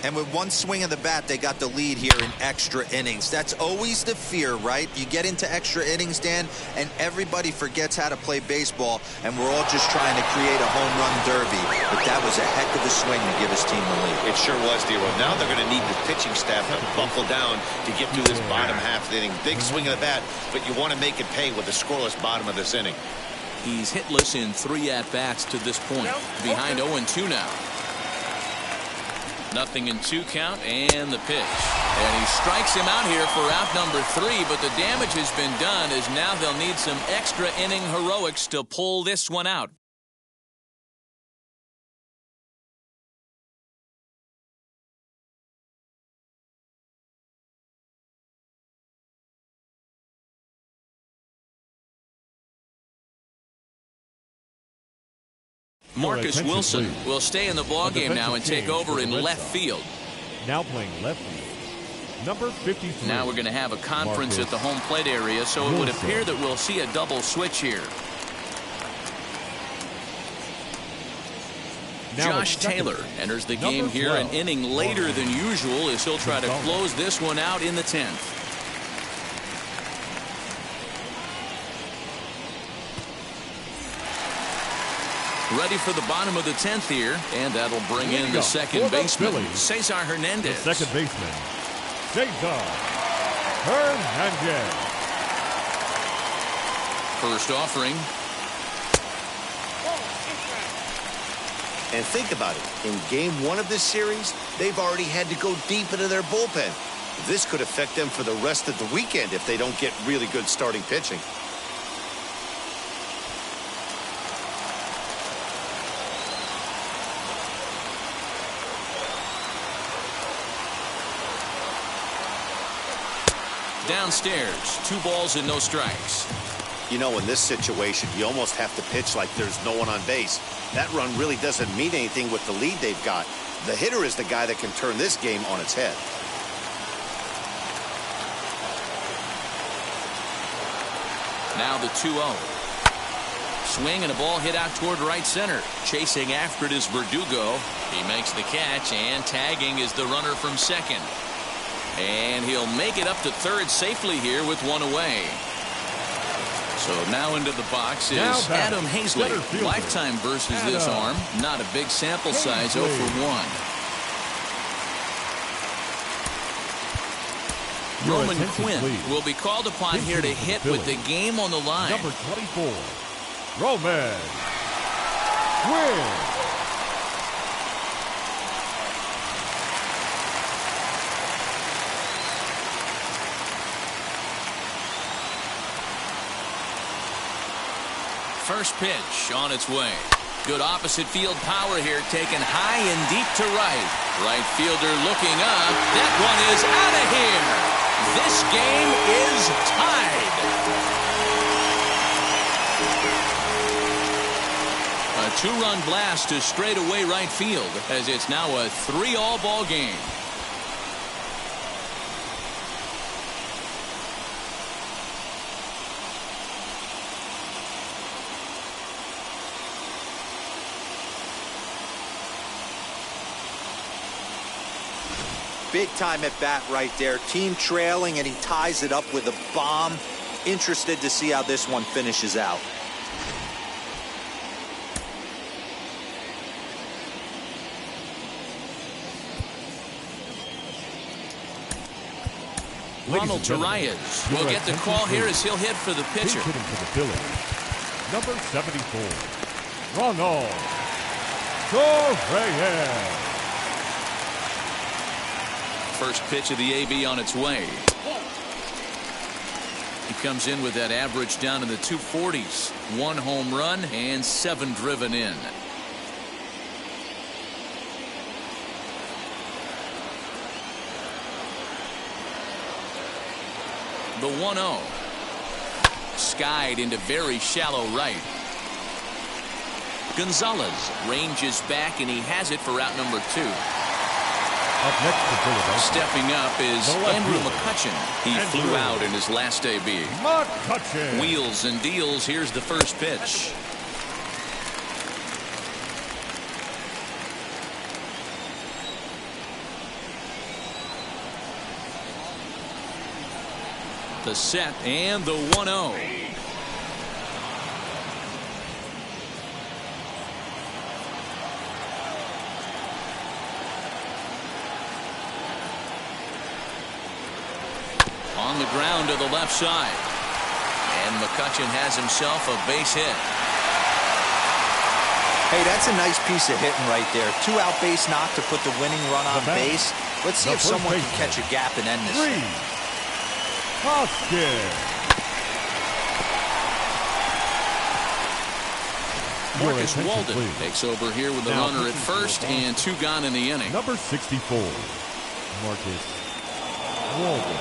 And with 1 swing of the bat, they got the lead here in extra innings. That's always the fear, right? You get into extra innings, Dan, and everybody forgets how to play baseball, and we're all just trying to create a home run derby. But that was a heck of a swing to give his team the lead. It sure was, D-Row. Now they're going to need the pitching staff to buckle down to get through this bottom half of the inning. Big swing of the bat, but you want to make it pay with the scoreless bottom of this inning. He's hitless in 3 at-bats to this point. Behind 0-2 now. 0-2 count and the pitch. And he strikes him out here for out number 3, but the damage has been done as now they'll need some extra inning heroics to pull this one out. Marcus Wilson will stay in the ballgame now and take over in left field. Now playing left field, number 53. Now we're going to have a conference at the home plate area, so it would appear that we'll see a double switch here. Josh Taylor enters the game here an inning later than usual as he'll try to close this one out in the 10th. Ready for the bottom of the 10th here, and that'll bring in the second baseman, Cesar Hernandez. The second baseman, Cesar Hernandez. First offering. And think about it. In game 1 of this series, they've already had to go deep into their bullpen. This could affect them for the rest of the weekend if they don't get really good starting pitching. Downstairs, 2 balls and no strikes. You know, in this situation, you almost have to pitch like there's no one on base. That run really doesn't mean anything with the lead they've got. The hitter is the guy that can turn this game on its head. Now the 2-0. Swing and a ball hit out toward right center. Chasing after it is Verdugo. He makes the catch, and tagging is the runner from second. And he'll make it up to third safely here with 1 away. So now into the box is Adam Hazley. Lifetime versus this arm. Not a big sample size, 0 for 1. Roman Quinn will be called upon here to hit with the game on the line. Number 24, Roman Quinn. First pitch on its way. Good opposite field power here, taken high and deep to right. Right fielder looking up. That one is out of here. This game is tied. A 2-run blast to straightaway right field as it's now a 3-all ball game. Big time at bat right there. Team trailing, and he ties it up with a bomb. Interested to see how this one finishes out. Ronald Torreyes will get the call here as he'll hit for the pitcher. Hitting for the Phillies, number 74, Ronald Torreyes. First pitch of the AB on its way. He comes in with that average down in the 240s. 1 home run and 7 driven in. The 1-0. Skied into very shallow right. Gonzalez ranges back, and he has it for out number 2. Up next to Philadelphia, stepping up is Andrew McCutchen. He flew out in his last AB. McCutchen. Wheels and deals. Here's the first pitch. The set and the 1-0. On the ground to the left side. And McCutchen has himself a base hit. Hey, that's a nice piece of hitting right there. 2-out base knock to put the winning run on base. Let's see if someone can catch a gap and end this thing. Marcus Walden takes over here with the runner at first and 2 gone in the inning. Number 64, Marcus Walden.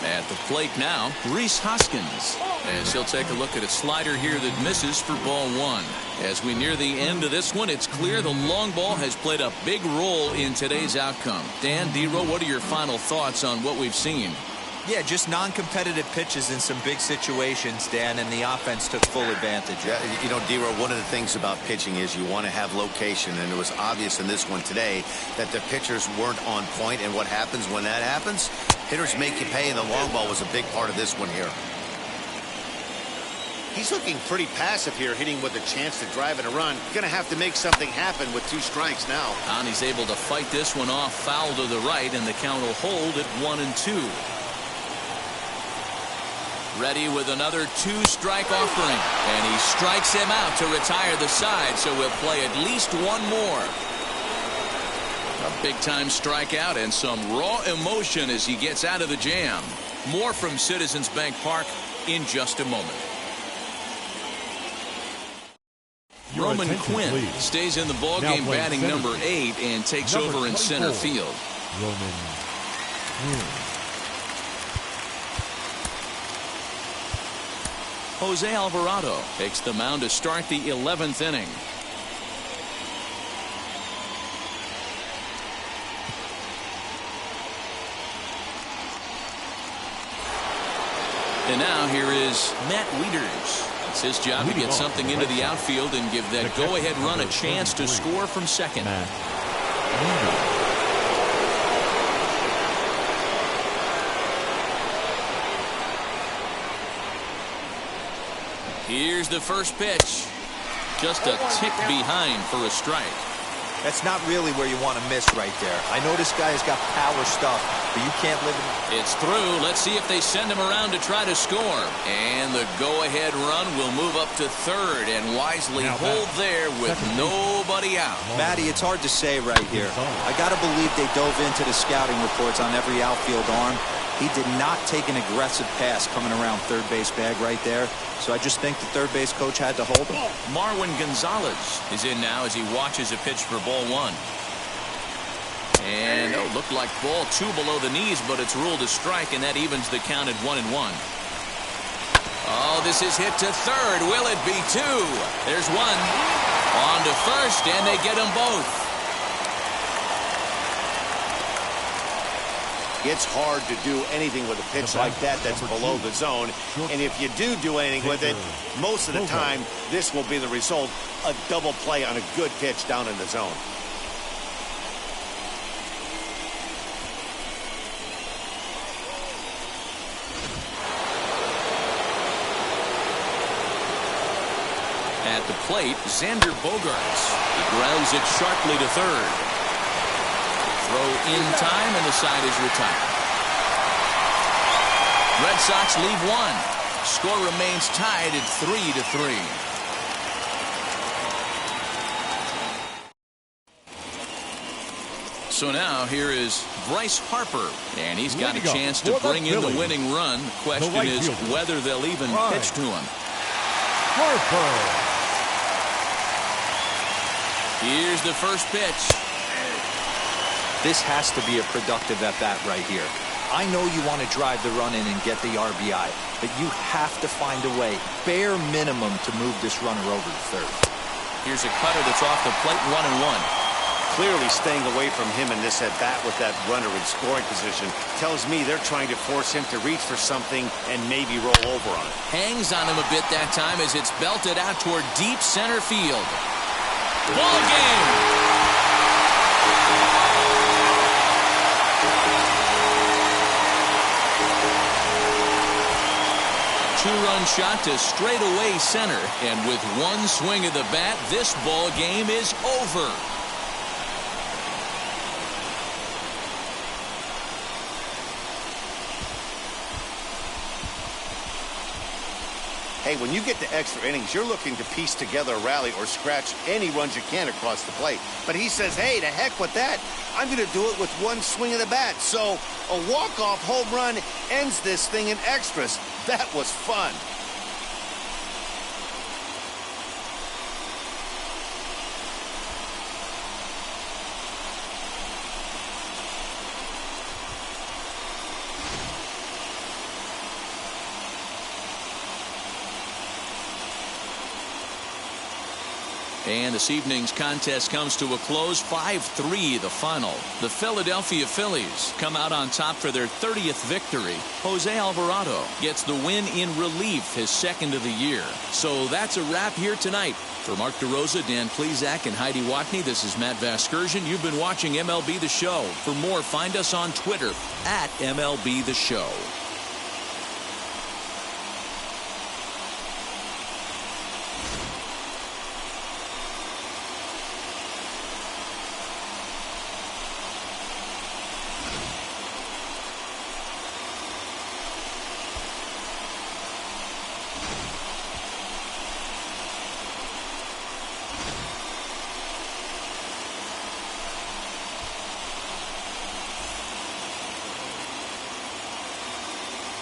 At the plate now, Rhys Hoskins. As he'll take a look at a slider here that misses for ball one. As we near the end of this one, it's clear the long ball has played a big role in today's outcome. Dan, D-Row, what are your final thoughts on what we've seen? Yeah, just non-competitive pitches in some big situations, Dan, and the offense took full advantage. Yeah, you know, D-Row, one of the things about pitching is you want to have location, and it was obvious in this one today that the pitchers weren't on point, and what happens when that happens? Hitters make you pay, and the long ball was a big part of this one here. He's looking pretty passive here, hitting with a chance to drive in a run. Going to have to make something happen with 2 strikes now. And he's able to fight this one off, foul to the right, and the count will hold at 1-2. Ready with another 2-strike offering, and he strikes him out to retire the side, so we'll play at least one more. A big-time strikeout and some raw emotion as he gets out of the jam. More from Citizens Bank Park in just a moment. Roman Quinn stays in the ballgame, batting number 8, and takes over in center field. Roman Quinn. Jose Alvarado takes the mound to start the 11th inning. And now here is Matt Wieters. It's his job to get something into the outfield and give that go-ahead run a chance to score from second. Here's the first pitch. Just a tick behind for a strike. That's not really where you want to miss right there. I know this guy has got power stuff, but you can't live in. It's through. Let's see if they send him around to try to score. And the go-ahead run will move up to third and wisely hold there with nobody out. Matty, it's hard to say right here. I got to believe they dove into the scouting reports on every outfield arm. He did not take an aggressive pass coming around third base bag right there. So I just think the third base coach had to hold him. Marwin Gonzalez is in now as he watches a pitch for ball one. And it looked like ball 2 below the knees, but it's ruled a strike, and that evens the count at 1-1. Oh, this is hit to third. Will it be 2? There's one. On to first, and they get them both. It's hard to do anything with a pitch like that that's below the zone. And if you do anything with it, most of the time, this will be the result. A double play on a good pitch down in the zone. At the plate, Xander Bogaerts. He grounds it sharply to third. Throw in time, and the side is retired. Red Sox leave one. Score remains tied at 3-3. So now here is Bryce Harper, and he's got a chance to bring in the winning run. The question is whether they'll even pitch to him. Harper. Here's the first pitch. This has to be a productive at-bat right here. I know you want to drive the run in and get the RBI, but you have to find a way, bare minimum, to move this runner over to third. Here's a cutter that's off the plate, 1-1. Clearly staying away from him in this at-bat with that runner in scoring position tells me they're trying to force him to reach for something and maybe roll over on it. Hangs on him a bit that time as it's belted out toward deep center field. Ball game! Two-run shot to straightaway center, and with one swing of the bat, this ball game is over. Hey, when you get to extra innings, you're looking to piece together a rally or scratch any runs you can across the plate. But he says, hey, to heck with that. I'm going to do it with one swing of the bat. So a walk-off home run ends this thing in extras. That was fun. And this evening's contest comes to a close, 5-3 the final. The Philadelphia Phillies come out on top for their 30th victory. Jose Alvarado gets the win in relief, his second of the year. So that's a wrap here tonight. For Mark DeRosa, Dan Plezak, and Heidi Watney, this is Matt Vasgersian. You've been watching MLB The Show. For more, find us on Twitter at MLB The Show.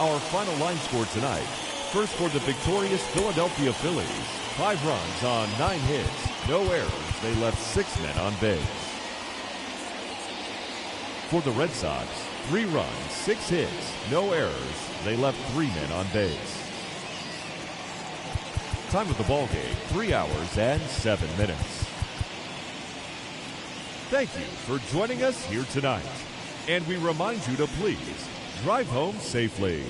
Our final line score tonight. First for the victorious Philadelphia Phillies. 5 runs on 9 hits. No errors. They left 6 men on base. For the Red Sox, 3 runs, 6 hits. No errors. They left 3 men on base. Time of the ball game, 3 hours and 7 minutes. Thank you for joining us here tonight. And we remind you to please drive home safely.